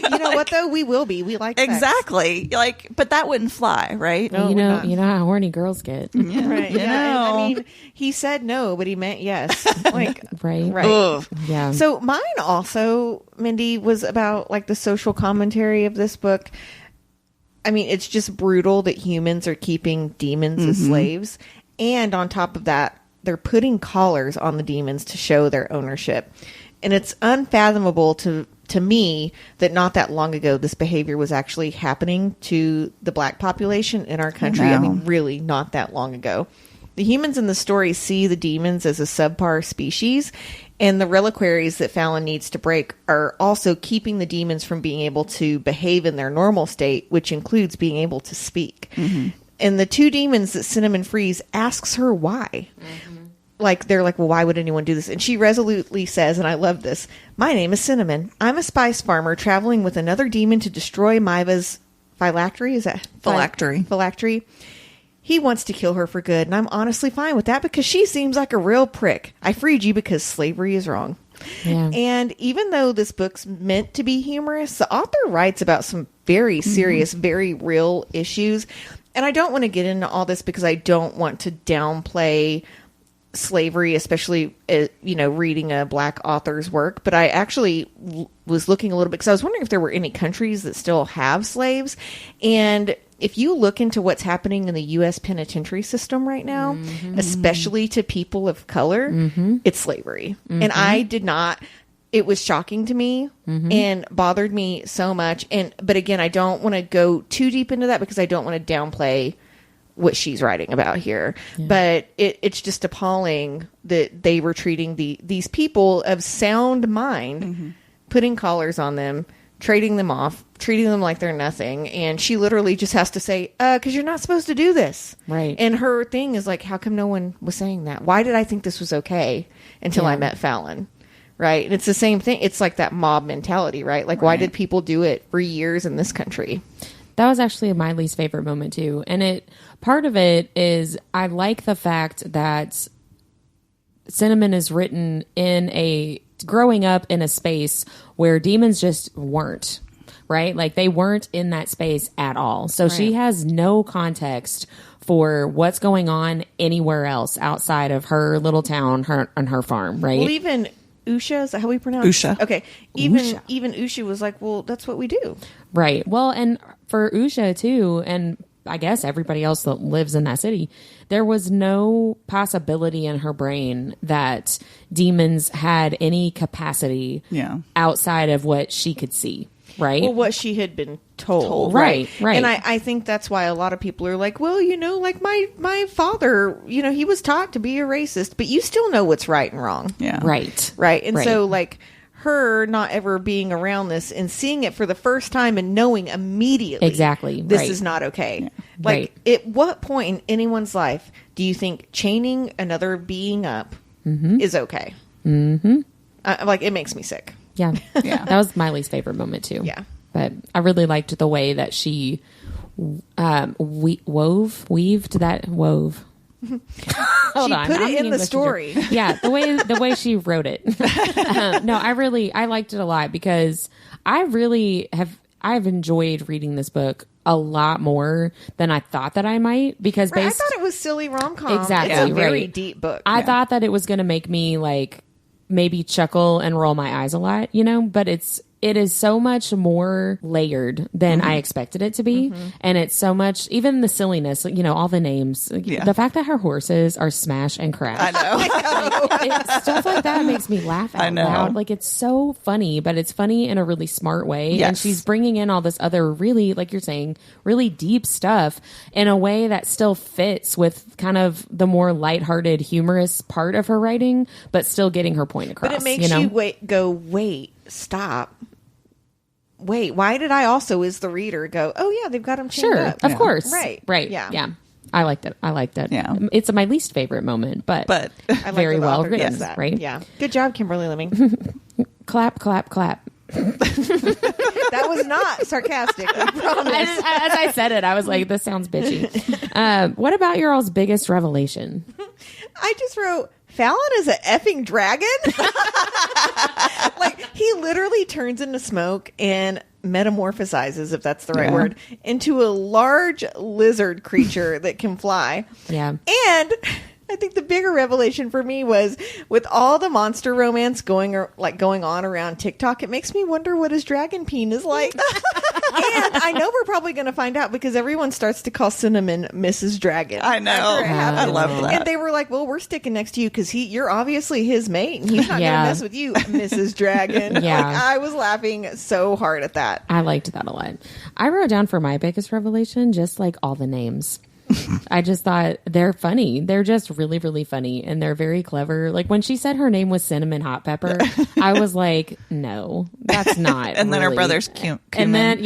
You know what, though? We will be. We like sex. Exactly. But that wouldn't fly, right? No, you know how horny girls get. Yeah, Right. Yeah. I mean, he said no, but he meant yes. Like, right. Right. Ugh. Yeah. So mine also, Mindy, was about like the social commentary of this book. I mean, it's just brutal that humans are keeping demons as slaves. And on top of that, they're putting collars on the demons to show their ownership. And it's unfathomable to me that not that long ago this behavior was actually happening to the black population in our country. I mean, really not that long ago. The humans in the story see the demons as a subpar species, and the reliquaries that Fallon needs to break are also keeping the demons from being able to behave in their normal state, which includes being able to speak. And the two demons that Cinnamon frees asks her why. They're like, well, why would anyone do this? And she resolutely says, and I love this, my name is Cinnamon. I'm a spice farmer traveling with another demon to destroy Maiva's phylactery. Is that? Phylactery. Phylactery. He wants to kill her for good, and I'm honestly fine with that because she seems like a real prick. I freed you because slavery is wrong. Yeah. And even though this book's meant to be humorous, the author writes about some very serious, very real issues. And I don't want to get into all this because I don't want to downplay slavery, especially reading a black author's work. But I actually was looking a little bit because I was wondering if there were any countries that still have slaves. And if you look into what's happening in the U.S. penitentiary system right now, especially to people of color, it's slavery. And I did not. It was shocking to me and bothered me so much. But again, I don't want to go too deep into that because I don't want to downplay what she's writing about here. Yeah. But it's just appalling that they were treating these people of sound mind, putting collars on them, trading them off, treating them like they're nothing. And she literally just has to say, because you're not supposed to do this. Right. And her thing is like, how come no one was saying that? Why did I think this was okay until I met Fallon? Right. And it's the same thing. It's like that mob mentality, right? Like, why did people do it for years in this country? That was actually my least favorite moment too. And part of it is I like the fact that Cinnamon is written growing up in a space where demons just weren't, right? Like they weren't in that space at all. So she has no context for what's going on anywhere else outside of her little town, and her farm, right? Well, even Usha, is that how we pronounce it? Usha. Okay. Even Usha was like, well, that's what we do. Right. Well, and for Usha too, and I guess everybody else that lives in that city, there was no possibility in her brain that demons had any capacity outside of what she could see. Right. Well, what she had been told. Right. And I think that's why a lot of people are like, well, like my father, he was taught to be a racist, but you still know what's right and wrong. Yeah. Right. Right. And so like her not ever being around this and seeing it for the first time and knowing immediately exactly this is not okay. Yeah. Like at what point in anyone's life do you think chaining another being up is okay? Like it makes me sick. Yeah. That was my least favorite moment too. Yeah. But I really liked the way that she weaved that. Hold on, put it in the story. Yeah, the way she wrote it. No, I liked it a lot because I've enjoyed reading this book a lot more than I thought that I might because I thought it was silly rom-com. Exactly, it's a very deep book. I thought that it was going to make me like maybe chuckle and roll my eyes a lot, but it is so much more layered than I expected it to be. And it's so much, even the silliness, all the names, the fact that her horses are Smash and Crash. I know. Stuff like that makes me laugh out loud. Like it's so funny, but it's funny in a really smart way. Yes. And she's bringing in all this other really, like you're saying, really deep stuff in a way that still fits with kind of the more lighthearted, humorous part of her writing, but still getting her point across. But it makes you wait, stop. Wait, why did I also, as the reader, go, oh, yeah, they've got them chained up. Of course. Right. Yeah. I liked it. Yeah. It's my least favorite moment, but I very well written, that. right? Yeah. Good job, Kimberly Lemming. Clap, clap, clap. That was not sarcastic. I promise. As I said it, I was like, this sounds bitchy. What about your all's biggest revelation? I just wrote, Fallon is an effing dragon? Like, he literally turns into smoke and metamorphosizes, if that's the right word, into a large lizard creature that can fly. Yeah. And I think the bigger revelation for me was with all the monster romance going on around TikTok, it makes me wonder what his dragon peen is like. And I know we're probably going to find out because everyone starts to call Cinnamon Mrs. Dragon. I know. I love that. And they were like, well, we're sticking next to you because you're obviously his mate and he's not going to mess with you, Mrs. Dragon. Yeah. Like, I was laughing so hard at that. I liked that a lot. I wrote down for my biggest revelation, just like all the names. I just thought they're funny. They're just really, really funny. And they're very clever. Like when she said her name was Cinnamon Hotpepper, I was like, no, that's not. And then her really. brother's cute. And then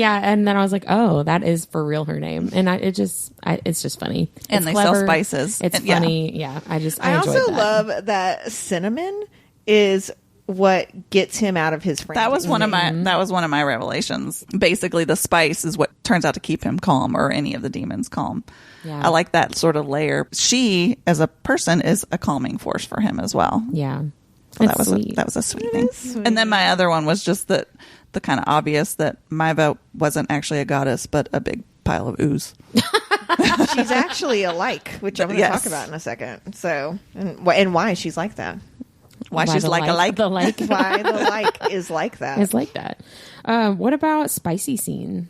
I was like, oh, that is for real her name. And it's just funny. And it's they clever. sell spices. It's funny. Yeah. I enjoyed also that. love that Cinnamon is what gets him out of his That was one of my revelations. Basically, the spice is what turns out to keep him calm, or any of the demons calm. Yeah. I like that sort of layer. She, as a person, is a calming force for him as well. Yeah. So that was a sweet thing. Sweet. And then my other one was just the kind of obvious that Maiva wasn't actually a goddess, but a big pile of ooze. She's actually a like, which I'm going to talk about in a second. So, and why she's like that. Why she's like a like. The like. Why the like is like that. Is like that. What about spicy scene?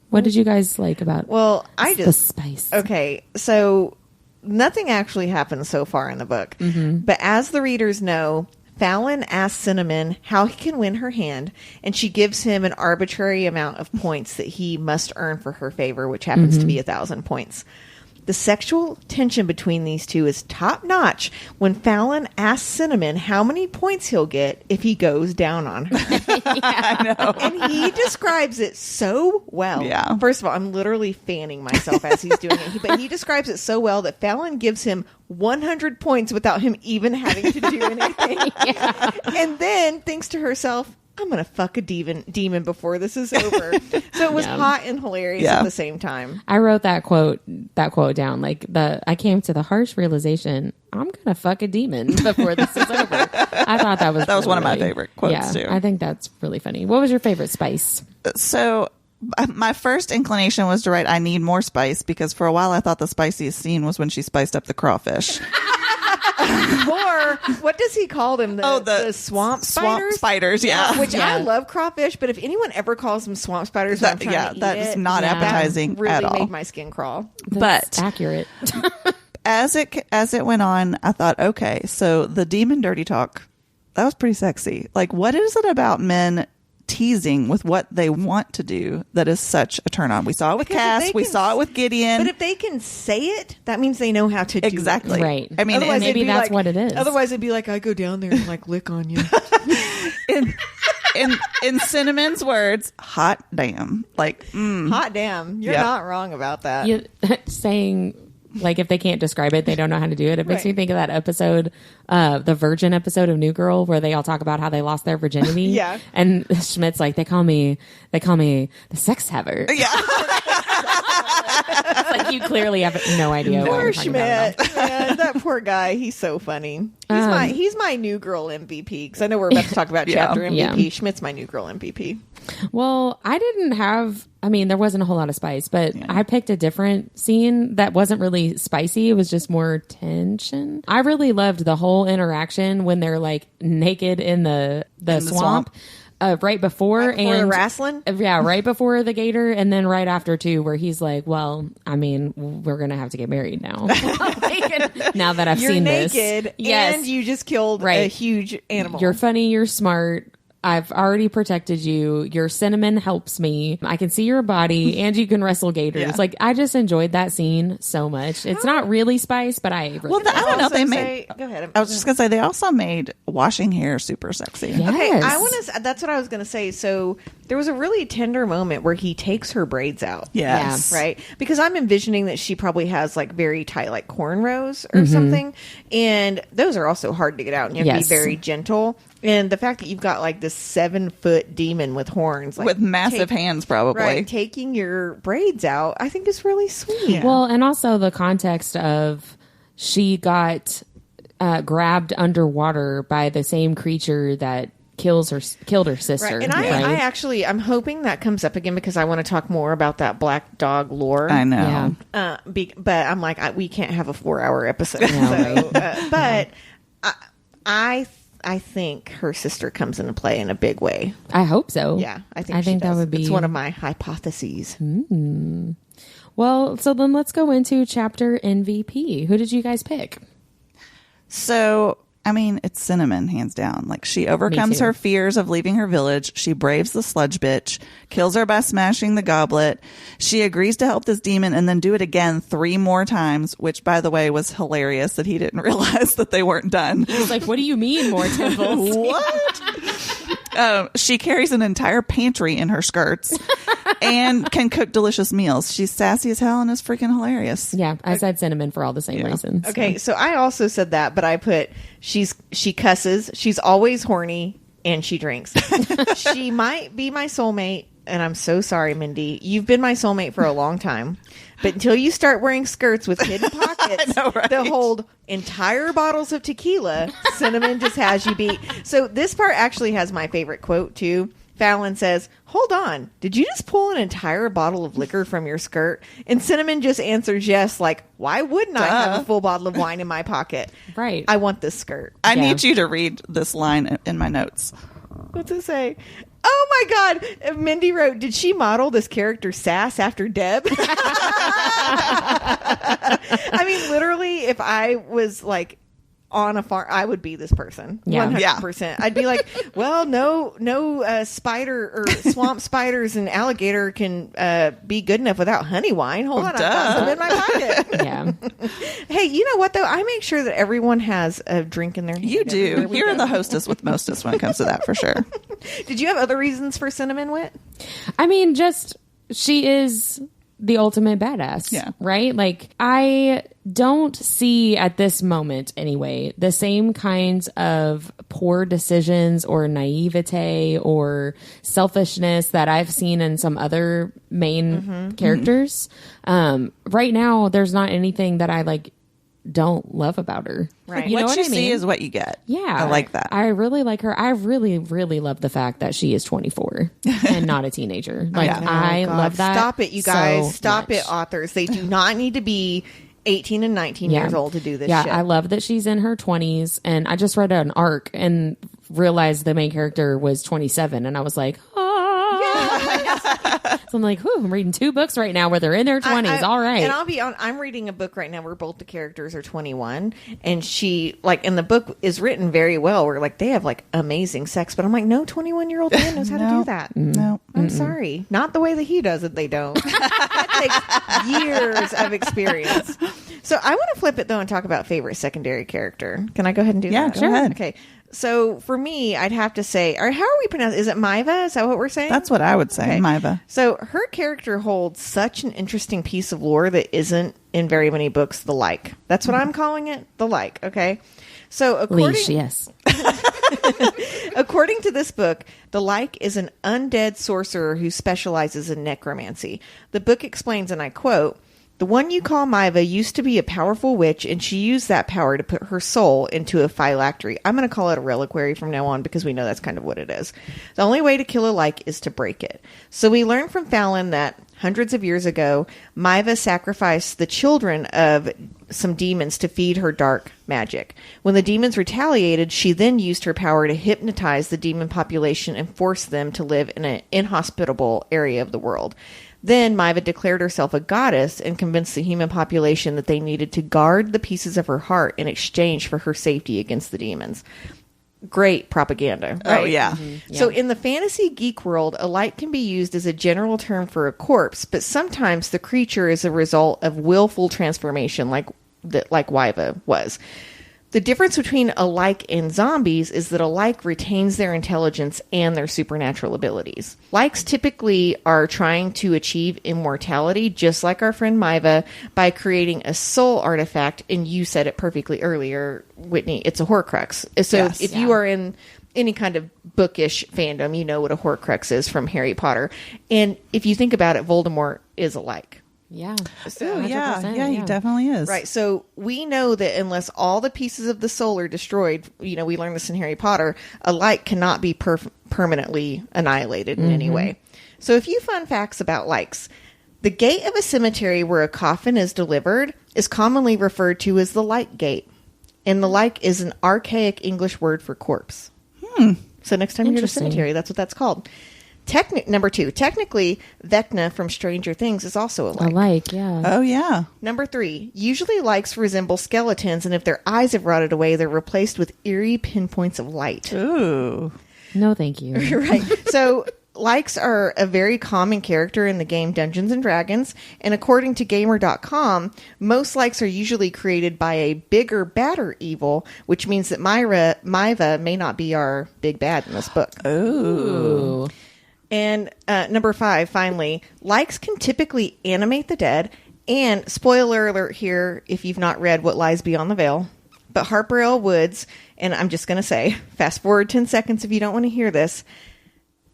What did you guys like about the spice? Okay, so nothing actually happens so far in the book. Mm-hmm. But as the readers know, Fallon asks Cinnamon how he can win her hand, and she gives him an arbitrary amount of points that he must earn for her favor, which happens to be 1,000 points. The sexual tension between these two is top notch when Fallon asks Cinnamon how many points he'll get if he goes down on her. I know. And he describes it so well. Yeah. First of all, I'm literally fanning myself as he's doing it. But he describes it so well that Fallon gives him 100 points without him even having to do anything. Yeah. And then thinks to herself, I'm going to fuck a demon before this is over. So it was hot and hilarious at the same time. I wrote that quote down. Like I came to the harsh realization, I'm going to fuck a demon before this is over. I thought that was one of my favorite quotes too. I think that's really funny. What was your favorite spice? So my first inclination was to write, I need more spice, because for a while I thought the spiciest scene was when she spiced up the crawfish. Or what does he call them? The swamp spiders? Swamp spiders, yeah. Which I love crawfish, but if anyone ever calls them swamp spiders, that is not appetizing really at all. made my skin crawl. That's accurate. As it went on, I thought, okay, so the demon dirty talk, that was pretty sexy. Like, what is it about men teasing with what they want to do that is such a turn on? We saw it with Cass, we saw it with Gideon. But if they can say it, that means they know how to do exactly. it. Right. I mean, maybe that's what it is. Otherwise, it'd be like, I go down there and like lick on you. in Cinnamon's words, hot damn. Like, hot damn. You're not wrong about that. Saying, like, if they can't describe it, they don't know how to do it. It makes me think of that episode, the Virgin episode of New Girl, where they all talk about how they lost their virginity. Yeah. And Schmidt's like, they call me the sex haver. Yeah. It's like, you clearly have no idea. Poor Schmidt. Man, that poor guy. He's so funny. He's my new girl MVP, because I know we're about to talk about chapter MVP. Yeah. Schmidt's my new girl MVP. Well, there wasn't a whole lot of spice, but I picked a different scene that wasn't really spicy. It was just more tension. I really loved the whole interaction when they're like naked in the swamp. Right before the wrestling? Yeah, right before the gator, and then right after too, where he's like, well, I mean, we're going to have to get married now. Now that I've seen this. You're naked, and you just killed a huge animal. You're funny, you're smart. I've already protected you. Your cinnamon helps me. I can see your body, and you can wrestle gators. Yeah. Like, I just enjoyed that scene so much. It's not really spice, but I really I don't know. They made. Go ahead. I was just gonna say they also made washing hair super sexy. Yes. Okay, that's what I was gonna say. So there was a really tender moment where he takes her braids out. Yes. Right? Because I'm envisioning that she probably has like very tight, like cornrows or something. And those are also hard to get out. And you have to be very gentle. And the fact that you've got like this 7-foot demon with horns, like, with massive hands, probably. Right, taking your braids out, I think is really sweet. Yeah. Well, and also the context of she got grabbed underwater by the same creature that killed her sister. Right. And I actually, I'm hoping that comes up again because I want to talk more about that black dog lore. I know. Yeah. But I'm like, we can't have a 4-hour episode. No, But I think her sister comes into play in a big way. I hope so. Yeah, I think that would be. It's one of my hypotheses. Well, so then let's go into chapter MVP. Who did you guys pick? So, I mean, it's Cinnamon, hands down. Like, she overcomes her fears of leaving her village. She braves the sludge bitch, kills her by smashing the goblet. She agrees to help this demon and then do it again 3 more times, which, by the way, was hilarious that he didn't realize that they weren't done. He was like, what do you mean more temples? What? She carries an entire pantry in her skirts and can cook delicious meals. She's sassy as hell and is freaking hilarious. Yeah, I said Cinnamon for all the same reasons. Okay, so I also said that, but I put she cusses, she's always horny, and she drinks. She might be my soulmate, and I'm so sorry, Mindy. You've been my soulmate for a long time. But until you start wearing skirts with hidden pockets that hold entire bottles of tequila, Cinnamon just has you beat. So this part actually has my favorite quote, too. Fallon says, hold on, did you just pull an entire bottle of liquor from your skirt? And Cinnamon just answers yes, like, why wouldn't I have a full bottle of wine in my pocket? Right. I want this skirt. I need you to read this line in my notes. What's it say? Oh my God. Mindy wrote, did she model this character Sass after Deb? I mean, literally, if I was like on a farm, I would be this person. Yeah. 100%. I'd be like, well, no spider or swamp spiders and alligator can be good enough without honey wine. Hold on, I've got some in my pocket. Yeah. Hey, you know what though? I make sure that everyone has a drink in their hand. You do. You're the hostess with mostest when it comes to that, for sure. Did you have other reasons for Cinnamon Wit? I mean, just she is the ultimate badass. Yeah. Right? Like, I don't see at this moment anyway the same kinds of poor decisions or naivete or selfishness that I've seen in some other main characters. Right now, there's not anything that I like don't love about her. Right. You know what what you I mean? see is what you get. Yeah. I like that. I really like her. I really, really love the fact that she is 24 and not a teenager. Like, I God. love that. Stop it, you guys. so Stop much. it, authors. They do not need to be 18 and 19 years old to do this shit. I love that she's in her 20s. And I just read an arc and realized the main character was 27. And I was like, so I'm like, whew, I'm reading 2 books right now where they're in their 20s. All right. And I'll be on. I'm reading a book right now where both the characters are 21, and she and the book is written very well. Where like they have like amazing sex, but I'm like, no 21-year-old man knows how to do that. No. I'm sorry, not the way that he does it. They don't. That takes years of experience. So I want to flip it though and talk about favorite secondary character. Can I go ahead and do that? Yeah, go ahead. Okay. So for me, I'd have to say, or how are we pronouncing? Is it Maiva? Is that what we're saying? That's what I would say, Okay. Maiva. So her character holds such an interesting piece of lore that isn't in very many books. The like. That's what I'm calling it. The like. Okay. So Leash, yes. according to this book, the like is an undead sorcerer who specializes in necromancy. The book explains, and I quote, "The one you call Maiva used to be a powerful witch, and she used that power to put her soul into a phylactery." I'm going to call it a reliquary from now on because we know that's kind of what it is. The only way to kill a like is to break it. So we learn from Fallon that hundreds of years ago, Maiva sacrificed the children of some demons to feed her dark magic. When the demons retaliated, she then used her power to hypnotize the demon population and force them to live in an inhospitable area of the world. Then Maiva declared herself a goddess and convinced the human population that they needed to guard the pieces of her heart in exchange for her safety against the demons. Great propaganda, right? Oh, yeah. So in the fantasy geek world, a like can be used as a general term for a corpse, but sometimes the creature is a result of willful transformation, like Waiva was. The difference between a Lich and zombies is that a Lich retains their intelligence and their supernatural abilities. Lichs typically are trying to achieve immortality, just like our friend Maiva, by creating a soul artifact, and you said it perfectly earlier, Whitney, it's a Horcrux. So Yes. if you are in any kind of bookish fandom, you know what a Horcrux is from Harry Potter. And if you think about it, Voldemort is a Lich. Yeah. Oh, yeah. 100%, Yeah, he definitely is. Right. So we know that unless all the pieces of the soul are destroyed, we learned this in Harry Potter, a Lich cannot be permanently annihilated in any way. So a few fun facts about Lichs. The gate of a cemetery where a coffin is delivered is commonly referred to as the Lich Gate. And the Lich is an archaic English word for corpse. So next time you're at a cemetery, that's what that's called. Number 2, technically, Vecna from Stranger Things is also a Lich. Yeah. Oh, yeah. Number 3, usually Lichs resemble skeletons, and if their eyes have rotted away, they're replaced with eerie pinpoints of light. Ooh. No, thank you. Right. So Lichs are a very common character in the game Dungeons and Dragons, and according to Gamer.com, most Lichs are usually created by a bigger, badder evil, which means that Maiva may not be our big bad in this book. Ooh. And number 5, finally, Lichs can typically animate the dead. And spoiler alert here, if you've not read What Lies Beyond the Veil. But Harper L. Woods, and I'm just going to say, fast forward 10 seconds if you don't want to hear this.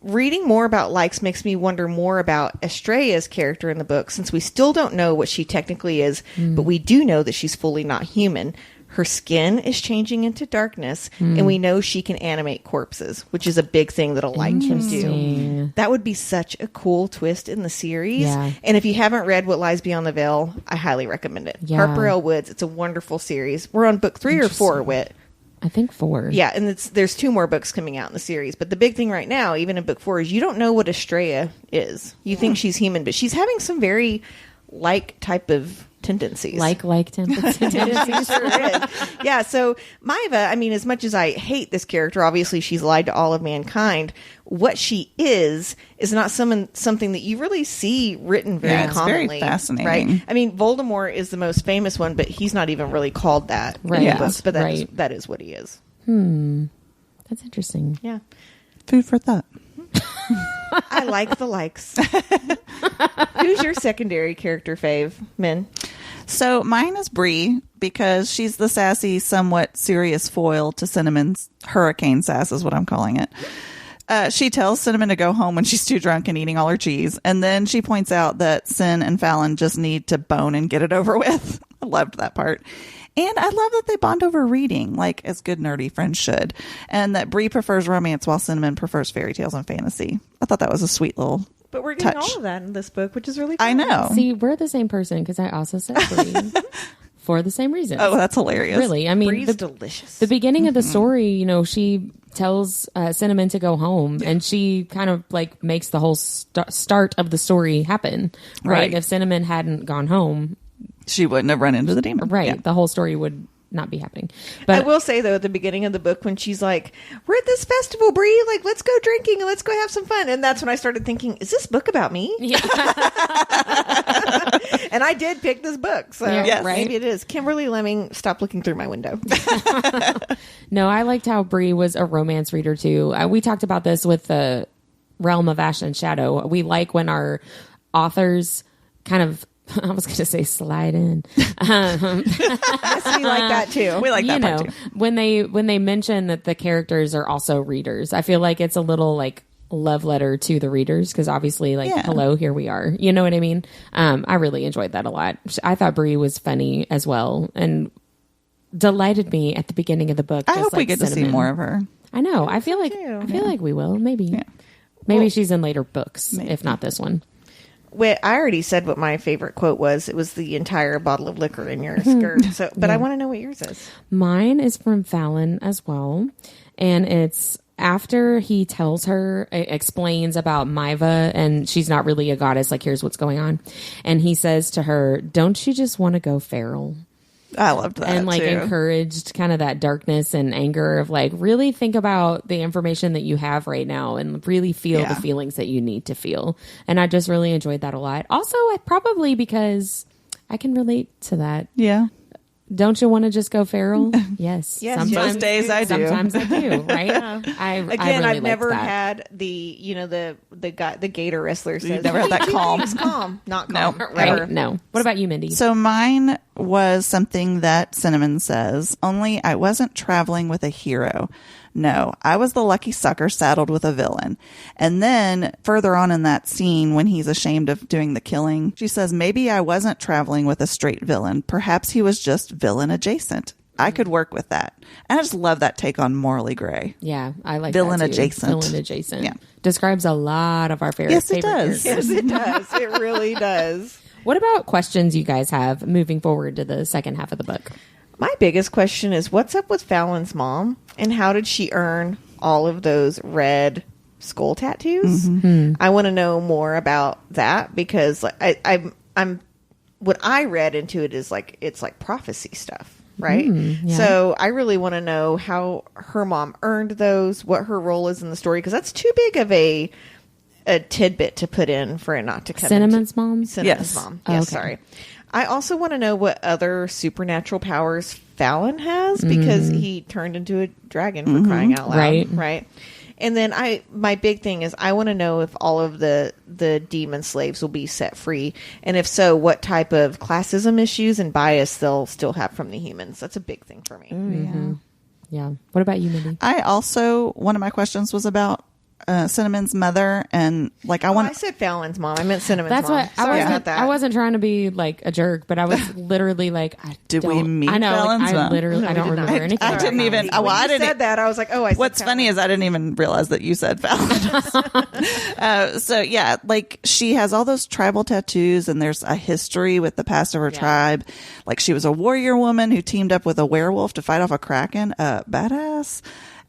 Reading more about Lichs makes me wonder more about Estrella's character in the book, since we still don't know what she technically is, but we do know that she's fully not human. Her skin is changing into darkness, and we know she can animate corpses, which is a big thing that a Lich can do. Interesting. That would be such a cool twist in the series. Yeah. And if you haven't read What Lies Beyond the Veil, I highly recommend it. Yeah. Harper L. Woods, it's a wonderful series. We're on book 3 or 4, Whit. I think 4. Yeah, and there's 2 more books coming out in the series. But the big thing right now, even in book 4, is you don't know what Estrella is. You think she's human, but she's having some very type of tendencies. Like tendencies. Sure is. Yeah, so Maiva, I mean, as much as I hate this character, obviously she's lied to all of mankind. What she is not something that you really see written very it's commonly. very fascinating. Right? I mean, Voldemort is the most famous one, but he's not even really called that in Right. the books. But Right. that is what he is. That's interesting. Yeah. Food for thought. I like the likes. Who's your secondary character fave, Min? So mine is Bree, because she's the sassy, somewhat serious foil to Cinnamon's hurricane sass is what I'm calling it. She tells Cinnamon to go home when she's too drunk and eating all her cheese. And then she points out that Sin and Fallon just need to bone and get it over with. I loved that part. And I love that they bond over reading, like as good nerdy friends should. And that Bree prefers romance while Cinnamon prefers fairy tales and fantasy. I thought that was a sweet little But we're getting touch. all of that in this book, which is really cool. I know. See, we're the same person because I also said Bree for the same reason. Oh, that's hilarious. Really? I mean, Bree's delicious. the beginning of the story, she tells Cinnamon to go home, and she kind of like makes the whole start of the story happen. Right? Right. If Cinnamon hadn't gone home, She wouldn't have run into the demon. right, Yeah. the whole story would not be happening. I But will say, though, at the beginning of the book, when she's like, we're at this festival, Bree, like, let's go drinking and let's go have some fun. And that's when I started thinking, is this book about me? yeah. And I did pick this book. So Yeah, Yes. maybe it is. Kimberly Lemming, stop looking through my window. No, I liked how Bree was a romance reader too. We talked about this with the Realm of Ash and Shadow. We like when our authors kind of, I was going to say slide in. Yes, we like that too. We like that part too. when they mention that the characters are also readers, I feel like it's a little like love letter to the readers, because obviously like Yeah. hello, here we are, you know what I mean? I really enjoyed that a lot. I thought Bree was funny as well and delighted me at the beginning of the book. I just hope we like get to see Cinnamon. more of her. I know. I feel like we will. Maybe maybe she's in later books, if not this one. Wait, I already said what my favorite quote was. It was the entire bottle of liquor in your skirt. So, but I want to know what yours is. Mine is from Fallon as well, and it's after he tells her, explains about Maiva, and she's not really a goddess. Like, here's what's going on, and he says to her, "Don't you just want to go feral?" I loved that And like too. encouraged kind of that darkness and anger of like, really think about the information that you have right now and really feel Yeah. the feelings that you need to feel. And I just really enjoyed that a lot. Also, probably because I can relate to that. Yeah. Don't you want to just go feral? Yes. Yes, Sometimes, most days I do. Sometimes I do. Right. I really I've never liked that. had the guy, the gator wrestler says, never had that "Hey, calm." It's calm, not calm. No. Ever. Right. No. What about you, Mindy? So mine was something that Cinnamon says, only I wasn't traveling with a hero. No, I was the lucky sucker saddled with a villain. And then further on in that scene, when he's ashamed of doing the killing, she says, maybe I wasn't traveling with a straight villain. Perhaps he was just villain adjacent. I could work with that. And I just love that take on morally gray. Yeah, I like Villain that too. adjacent. Villain adjacent. Yeah. Describes a lot of our favorite. Yes, it favorite does. characters. Yes, it does. It really does. What about questions you guys have moving forward to the second half of the book? My biggest question is, what's up with Fallon's mom, and how did she earn all of those red skull tattoos? I want to know more about that, because I'm what I read into it is like it's like prophecy stuff, right? Yeah. So I really want to know how her mom earned those, what her role is in the story, because that's too big of a tidbit to put in for it not to come. Cinnamon's mom? Cinnamon's Yes. mom. Oh, Yes, okay. sorry. I also want to know what other supernatural powers Fallon has, because he turned into a dragon, for crying out loud. Right. And then my big thing is I want to know if all of the demon slaves will be set free, and if so, what type of classism issues and bias they'll still have from the humans. That's a big thing for me. Yeah. What about you, Mindy? I also, one of my questions was about Cinnamon's mother, and like I said Fallon's mom. I meant Cinnamon's That's mom. what Sorry about that. I wasn't trying to be like a jerk, but I was literally like, Did we don't- meet I know, Fallon's like, I mom? literally, No, I we don't did not. remember anything. I about didn't even. Fallon. When I you didn't. said that, I was like, oh, I said What's funny Fallon. is I didn't even realize that you said Fallon. So yeah, like she has all those tribal tattoos, and there's a history with the past of her tribe. Like she was a warrior woman who teamed up with a werewolf to fight off a kraken. Badass.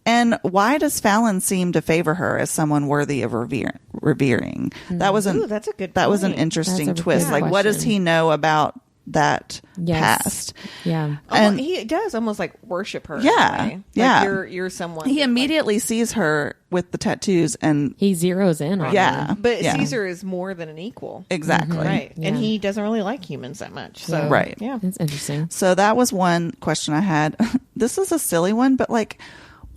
And why does Fallon seem to favor her as someone worthy of revering? That was Ooh, that's a good that was an point. interesting That's a twist. good Like, what does question. he know about that Yes. past? Yeah. And he does almost like worship her. Yeah, in a way. yeah. Like you're someone. he that, like- immediately sees her with the tattoos, and He zeroes in on yeah, her. But yeah. Caesar is more than an equal. Exactly. Right. And Yeah. he doesn't really like humans that much. So, Right. Yeah. It's interesting. So that was one question I had. This is a silly one, but like,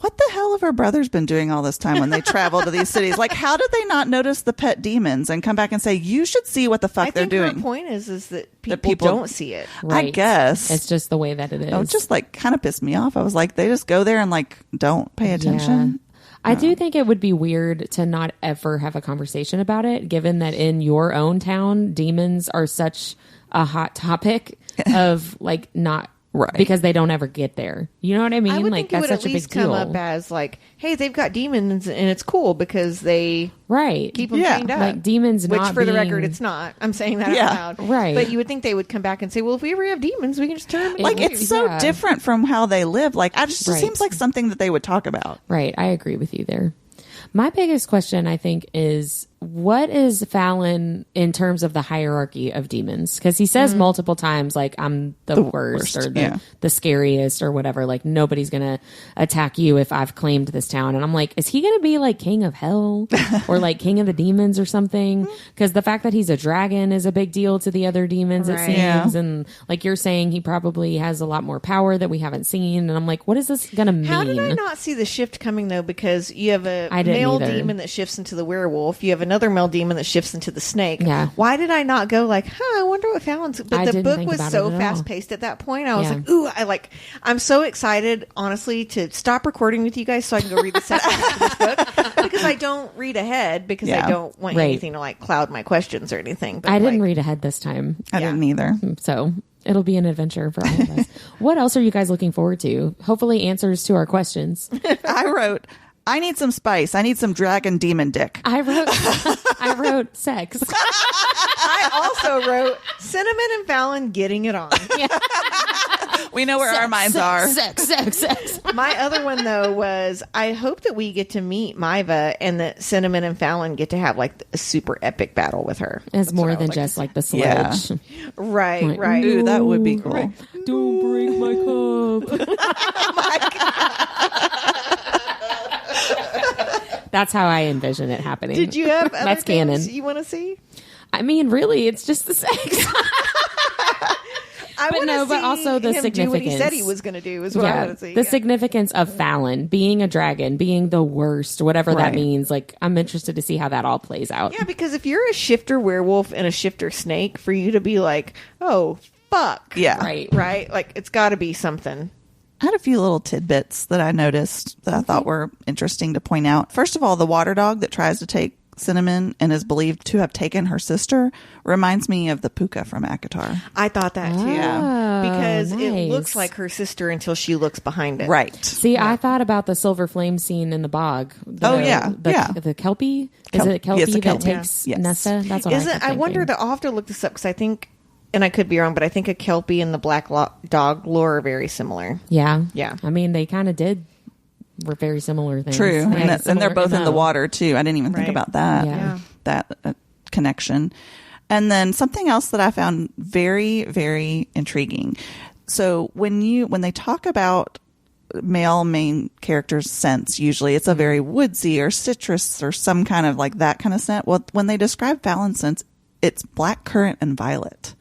what the hell have her brothers been doing all this time when they travel to these cities? Like, how did they not notice the pet demons and come back and say, you should see what the fuck I they're think doing? her point is that people, people- don't see it. Right. I guess. It's just the way that it is. It just like kind of pissed me off. I was like, they just go there and like don't pay attention. I do think it would be weird to not ever have a conversation about it, given that in your own town, demons are such a hot topic of like not Right. because they don't ever get there. You know what I mean? I would Like think it that's would such at a least big deal. come up as like, hey, they've got demons and it's cool because they Right. keep them Yeah. chained up. Like demons Which, not for the being- record, it's not. I'm saying that Yeah. out loud. Right. But you would think they would come back and say, well, if we ever have demons, we can just turn them into Like, leave. it's so Yeah. different from how they live. Like, I just, it Right. seems like something that they would talk about. Right. I agree with you there. My biggest question, I think, is what is Fallon in terms of the hierarchy of demons? Because he says multiple times, like, I'm the worst or the scariest or whatever. Like, nobody's going to attack you if I've claimed this town. And I'm like, is he going to be like king of hell or like king of the demons or something? Because the fact that he's a dragon is a big deal to the other demons, it Right. seems. Yeah. And like you're saying, he probably has a lot more power that we haven't seen. And I'm like, what is this going to mean? How did I not see the shift coming, though? Because you have a I didn't male either. demon that shifts into the werewolf. You have another male demon that shifts into the snake. Yeah. Why did I not go like, I wonder what Fallon's... But I the didn't book think was about so it at all. fast-paced at that point. I was Yeah. like, ooh, I'm so excited, honestly, to stop recording with you guys so I can go read the second half of this book. Because I don't read ahead because Yeah. I don't want Right. anything to like cloud my questions or anything. But I didn't like, read ahead this time. I didn't either. So it'll be an adventure for all of us. What else are you guys looking forward to? Hopefully answers to our questions. I wrote, I need some spice. I need some dragon demon dick. I wrote sex. I also wrote Cinnamon and Fallon getting it on. We know where our minds are. Sex. My other one, though, was I hope that we get to meet Maiva and that Cinnamon and Fallon get to have like a super epic battle with her. It's That's more what I than would like just to like the Yeah. sledge. see. Right, Like, right. Ooh, that would be cool. Don't break my cup. That's how I envision it happening. Did you have other That's things canon. you want to see? I mean, really, it's just the sex. but also the him significance. do what he said he was going to do is what I want to see. The significance of Fallon being a dragon, being the worst, whatever that means. Like, I'm interested to see how that all plays out. Yeah, because if you're a shifter werewolf and a shifter snake, for you to be like, oh, fuck. Yeah. Right? Like, it's got to be something. I had a few little tidbits that I noticed that I thought were interesting to point out. First of all, the water dog that tries to take Cinnamon and is believed to have taken her sister reminds me of the puka from Akatar. I thought that too. Because it looks like her sister until she looks behind it. Right. See, I thought about the silver flame scene in the bog. The Kelpie? Is it Kelpie that takes Nesta? That's what I wonder that I'll have to look this up because I think, and I could be wrong, but I think a Kelpie and the black dog lore are very similar. Yeah. Yeah. I mean, they kind of were very similar things. True. And they're both in the water, too. I didn't even think about that. Yeah. That connection. And then something else that I found very, very intriguing. So when they talk about male main characters' scents, usually it's a very woodsy or citrus or some kind of like that kind of scent. Well, when they describe Fallon's scents, it's black currant and violet,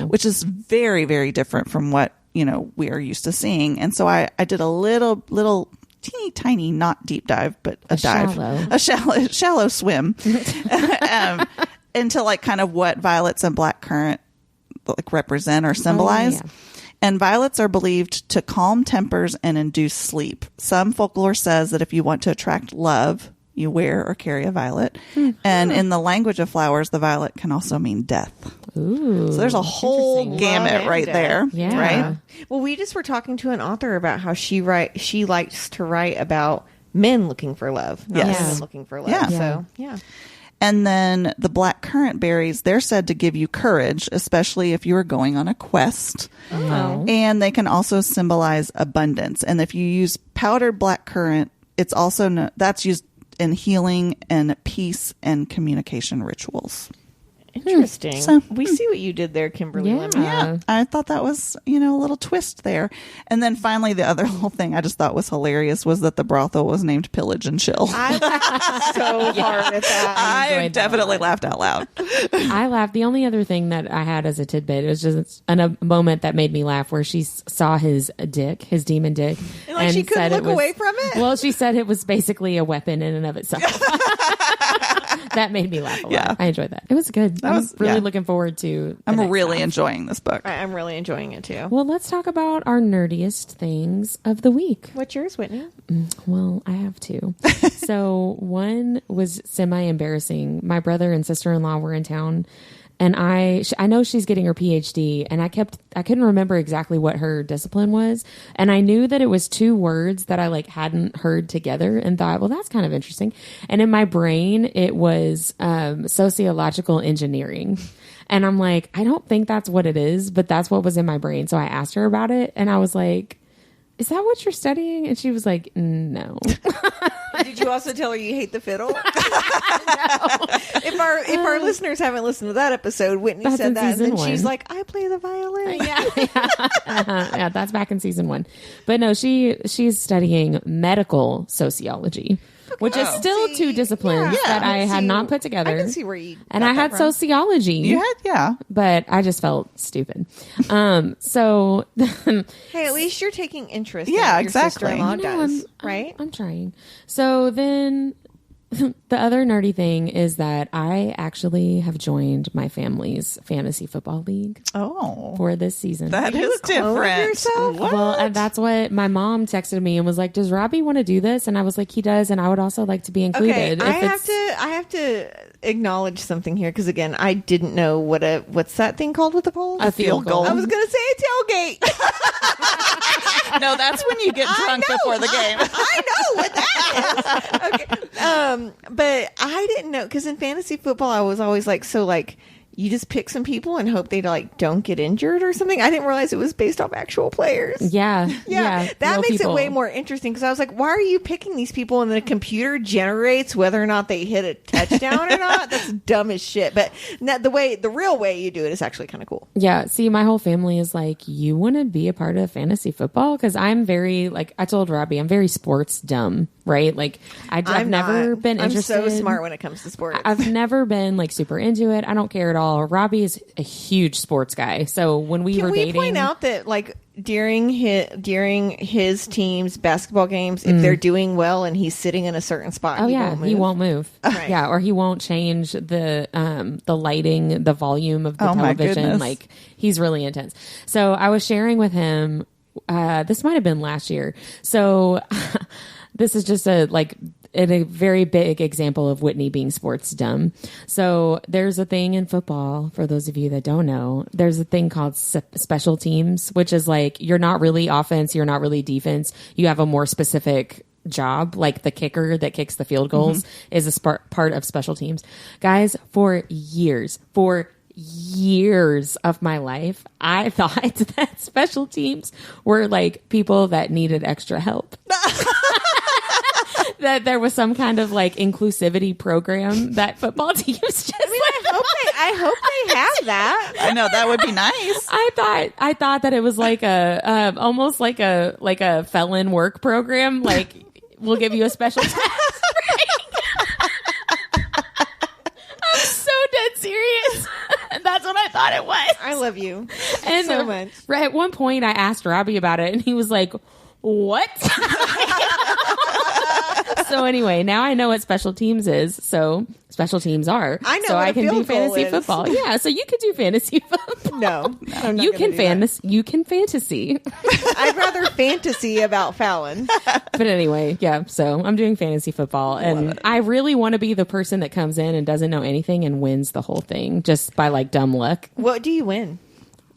which is very, very different from what, we are used to seeing. And so I did a little teeny tiny, not deep dive, but a shallow swim into like kind of what violets and black currant like represent or symbolize. And violets are believed to calm tempers and induce sleep. Some folklore says that if you want to attract love, you wear or carry a violet. And in the language of flowers, the violet can also mean death. Ooh, so there's a whole gamut right there. Yeah. Right? Well, we just were talking to an author about how she likes to write about men looking for love, not women looking for love. Yeah. So, yeah. And then the black currant berries, they're said to give you courage, especially if you are going on a quest. Oh. And they can also symbolize abundance. And if you use powdered black currant, it's also that's used in healing and peace and communication rituals. Interesting. So, we see what you did there, Kimberly Lemming. Yeah, I thought that was, a little twist there. And then finally, the other little thing I just thought was hilarious was that the brothel was named Pillage and Chill. I laughed so hard at that. I definitely laughed out loud. I laughed. The only other thing that I had as a tidbit, it was just a moment that made me laugh where she saw his demon dick. And she couldn't look away from it? Well, she said it was basically a weapon in and of itself. That made me laugh a lot. Yeah. I enjoyed that. It was good. I'm really looking forward to I'm really enjoying this book. I'm really enjoying it too. Well, let's talk about our nerdiest things of the week. What's yours, Whitney? Well, I have two. So one was semi-embarrassing. My brother and sister-in-law were in town, and I know she's getting her PhD, and I couldn't remember exactly what her discipline was, and I knew that it was two words that I hadn't heard together, and thought, well, that's kind of interesting. And in my brain, it was sociological engineering, and I'm like, I don't think that's what it is, but that's what was in my brain. So I asked her about it, and I was like, is that what you're studying? And she was like, no. Did you also tell her you hate the fiddle? No. If our listeners haven't listened to that episode, Whitney said that, and then she's like, I play the violin. Yeah, that's back in season 1. But no, she's studying medical sociology. Which is still two disciplines that I had not put together. I can see where you and I had sociology. You had, yeah. But I just felt stupid. So hey, at least you're taking interest in what your exactly. sister-in-law does, right? I'm trying. So then the other nerdy thing is that I actually have joined my family's fantasy football league. For this season. That is different. Well, and that's what my mom texted me and was like, does Robbie want to do this? And I was like, he does, and I would also like to be included. Okay, I have to acknowledge something here, because again, I didn't know what's that thing called with the pole? A field goal. I was going to say a tailgate. No, that's when you get drunk before the game. I know what that is. Okay. But I didn't know, because in fantasy football, I was always like, you just pick some people and hope they don't get injured or something. I didn't realize it was based off actual players. Yeah. That makes it way more interesting, because I was like, why are you picking these people and the computer generates whether or not they hit a touchdown or not? That's dumb as shit. But the real way you do it is actually kind of cool. Yeah. See, my whole family is like, you want to be a part of fantasy football? Because I'm very, I told Robbie, I'm very sports dumb, right? I've never been interested. I'm so smart when it comes to sports. I've never been super into it. I don't care at all all. Robbie is a huge sports guy. So when we were dating, can we point out that like during his team's basketball games, if they're doing well and he's sitting in a certain spot, he won't move. Right. Yeah, or he won't change the lighting, the volume of the television. Like, he's really intense. So I was sharing with him. This might have been last year. So this is just a very big example of Whitney being sports dumb. So there's a thing in football, for those of you that don't know, there's a thing called special teams, which is like, you're not really offense, you're not really defense. You have a more specific job, like the kicker that kicks the field goals is a part of special teams. Guys, for years of my life, I thought that special teams were like people that needed extra help. That there was some kind of like inclusivity program that football teams just. I hope they have that. I know, that would be nice. I thought that it was like a almost like a felon work program. Like, we'll give you a special task. I'm so dead serious. That's what I thought it was. I love you and so much. Right at one point, I asked Robbie about it, and he was like, "What?" So anyway, now I know what special teams is. So special teams are. I know. So what I can do field goal fantasy is. football. Yeah. So you could do fantasy football. No, I'm not you gonna can do that. fantasy. You can fantasy. I'd rather fantasy about Fallon. But anyway, yeah. So I'm doing fantasy football, and I really want to be the person that comes in and doesn't know anything and wins the whole thing just by like dumb luck. What do you win?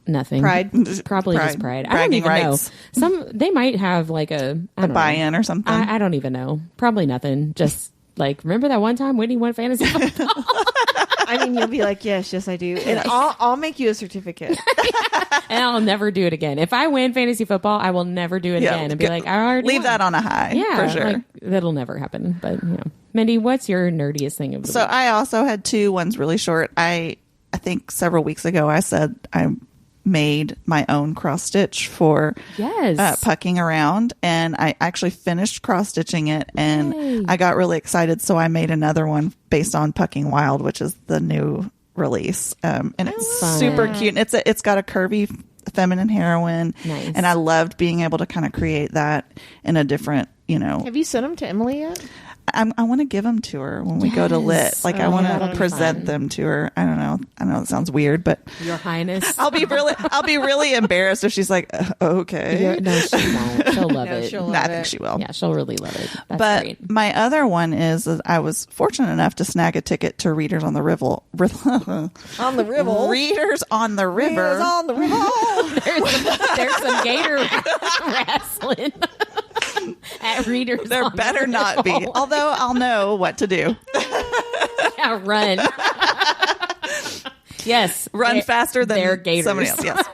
Nothing. Pride. Probably just pride. I don't Bragging even rights. know. They might have like a buy-in or something. I don't even know. Probably nothing. Just like, remember that one time Whitney won fantasy football? I mean, you'll be like, yes, I do, and I'll make you a certificate. And I'll never do it again. If I win fantasy football, I will never do it again and be like, I already leave won. that on a high. Yeah, for sure. like, that'll never happen. But Mindy, what's your nerdiest thing of the So week? I also had two. One's really short. I think several weeks ago I said I made my own cross stitch for pucking around, and I actually finished cross stitching it, and Yay. I got really excited, so I made another one based on Pucking Wild, which is the new release, and it's Fun. super cute. And it's got a curvy feminine heroine, Nice. and I loved being able to kind of create that in a different, Have you sent them to Emily yet? I want to give them to her when we go to Lit. Like, I want that'll to be present fun. them to her. I don't know it sounds weird, but Your Highness. I'll be really embarrassed if she's like, okay. No, she won't. She'll love No, it. she'll love I it. think she will. Yeah, she'll really love it. That's But great. my other one is that I was fortunate enough to snag a ticket to Readers on the River. On the river. Readers on the River. Readers on the river. There's some gator wrestling at Readers. There on better the not be. River. Although I'll know what to do. Yeah, run. Yes, Run faster than they're gators. somebody else. Yes.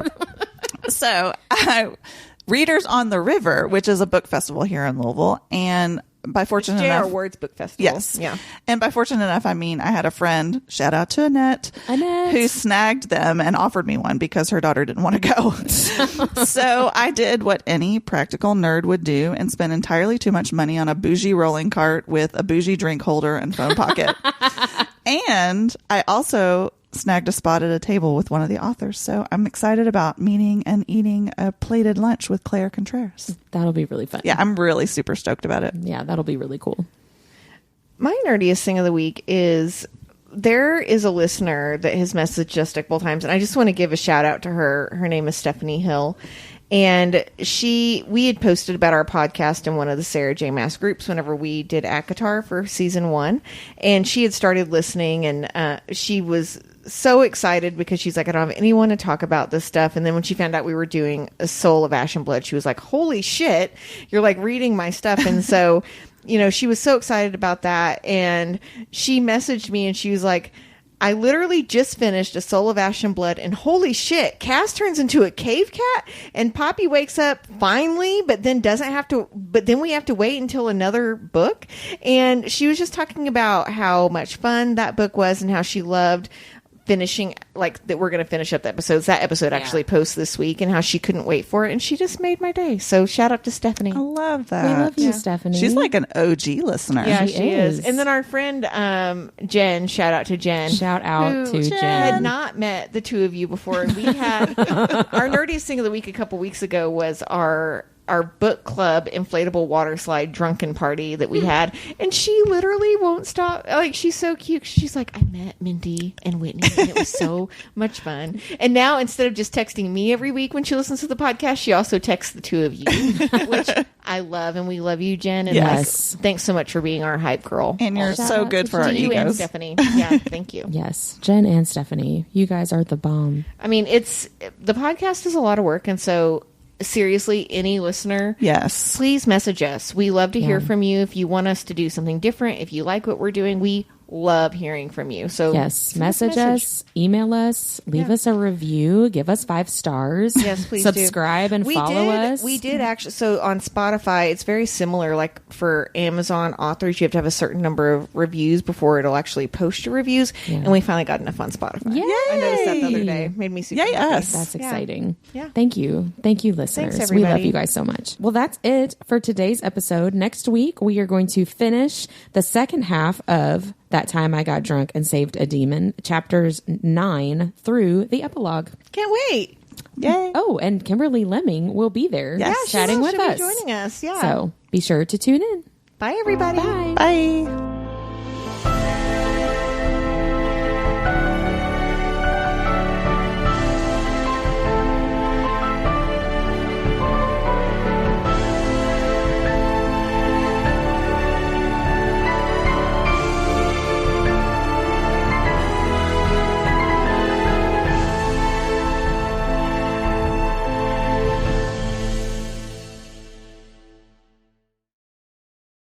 So, Readers on the River, which is a book festival here in Louisville, and by fortunate J.R. enough, Words Book Festival. yes, Yeah. and by fortunate enough, I mean I had a friend, shout out to Annette, who snagged them and offered me one because her daughter didn't want to go. So I did what any practical nerd would do and spend entirely too much money on a bougie rolling cart with a bougie drink holder and phone pocket. And I also snagged a spot at a table with one of the authors. So I'm excited about meeting and eating a plated lunch with Claire Contreras. That'll be really fun. Yeah, I'm really super stoked about it. Yeah, that'll be really cool. My nerdiest thing of the week is there is a listener that has messaged us a couple times, and I just want to give a shout out to her. Her name is Stephanie Hill. And we had posted about our podcast in one of the Sarah J. Maas groups whenever we did ACOTAR for season 1. And she had started listening, and she was so excited because she's like, I don't have anyone to talk about this stuff. And then when she found out we were doing A Soul of Ash and Blood, she was like, holy shit, you're like reading my stuff. And so, she was so excited about that. And she messaged me and she was like, I literally just finished A Soul of Ash and Blood, and holy shit, Cass turns into a cave cat, and Poppy wakes up finally, but then we have to wait until another book. And she was just talking about how much fun that book was and how she loved finishing, like that we're going to finish up the episodes. That episode actually posts this week, and how she couldn't wait for it, and she just made my day. So shout out to Stephanie. I love that. We love you, Stephanie. She's like an OG listener. Yeah, She she is. is. And then our friend Jen, shout out to Jen. Shout out who to had Jen. not met the two of you before. We had our Nerdiest Thing of the Week a couple weeks ago was our book club inflatable water slide drunken party that we had, and she literally won't stop. Like, she's so cute. She's like, I met Mindy and Whitney, and it was so much fun. And now, instead of just texting me every week when she listens to the podcast, she also texts the two of you, which I love, and we love you, Jen. And Yes. thanks so much for being our hype girl. And you're Shout so out good to for our you and egos. Stephanie. Yeah, thank you. Yes, Jen and Stephanie, you guys are the bomb. I mean, the podcast is a lot of work, and so seriously, any listener, Yes. please message us. We love to hear Yeah. from you. If you want us to do something different, if you like what we're doing, we love hearing from you. So Yes, send us a message us, email us, leave us a review, give us 5 stars. Yes, please do. Subscribe and follow us. We did actually. So on Spotify, it's very similar. Like for Amazon authors, you have to have a certain number of reviews before it'll actually post your reviews. Yeah. And we finally got enough on Spotify. Yay! I noticed that the other day. Made me super Yay, happy. us. That's Yeah. exciting. Yeah. Thank you, listeners. Thanks, We love everybody. you guys so much. Well, that's it for today's episode. Next week, we are going to finish the second half of That Time I Got Drunk and Saved a Demon, chapters 9 through the epilogue. Can't wait. Yay. Oh, and Kimberly Lemming will be there Yes. She chatting will. with She'll us. be joining us. Yeah. So be sure to tune in. Bye, everybody. Bye. Bye.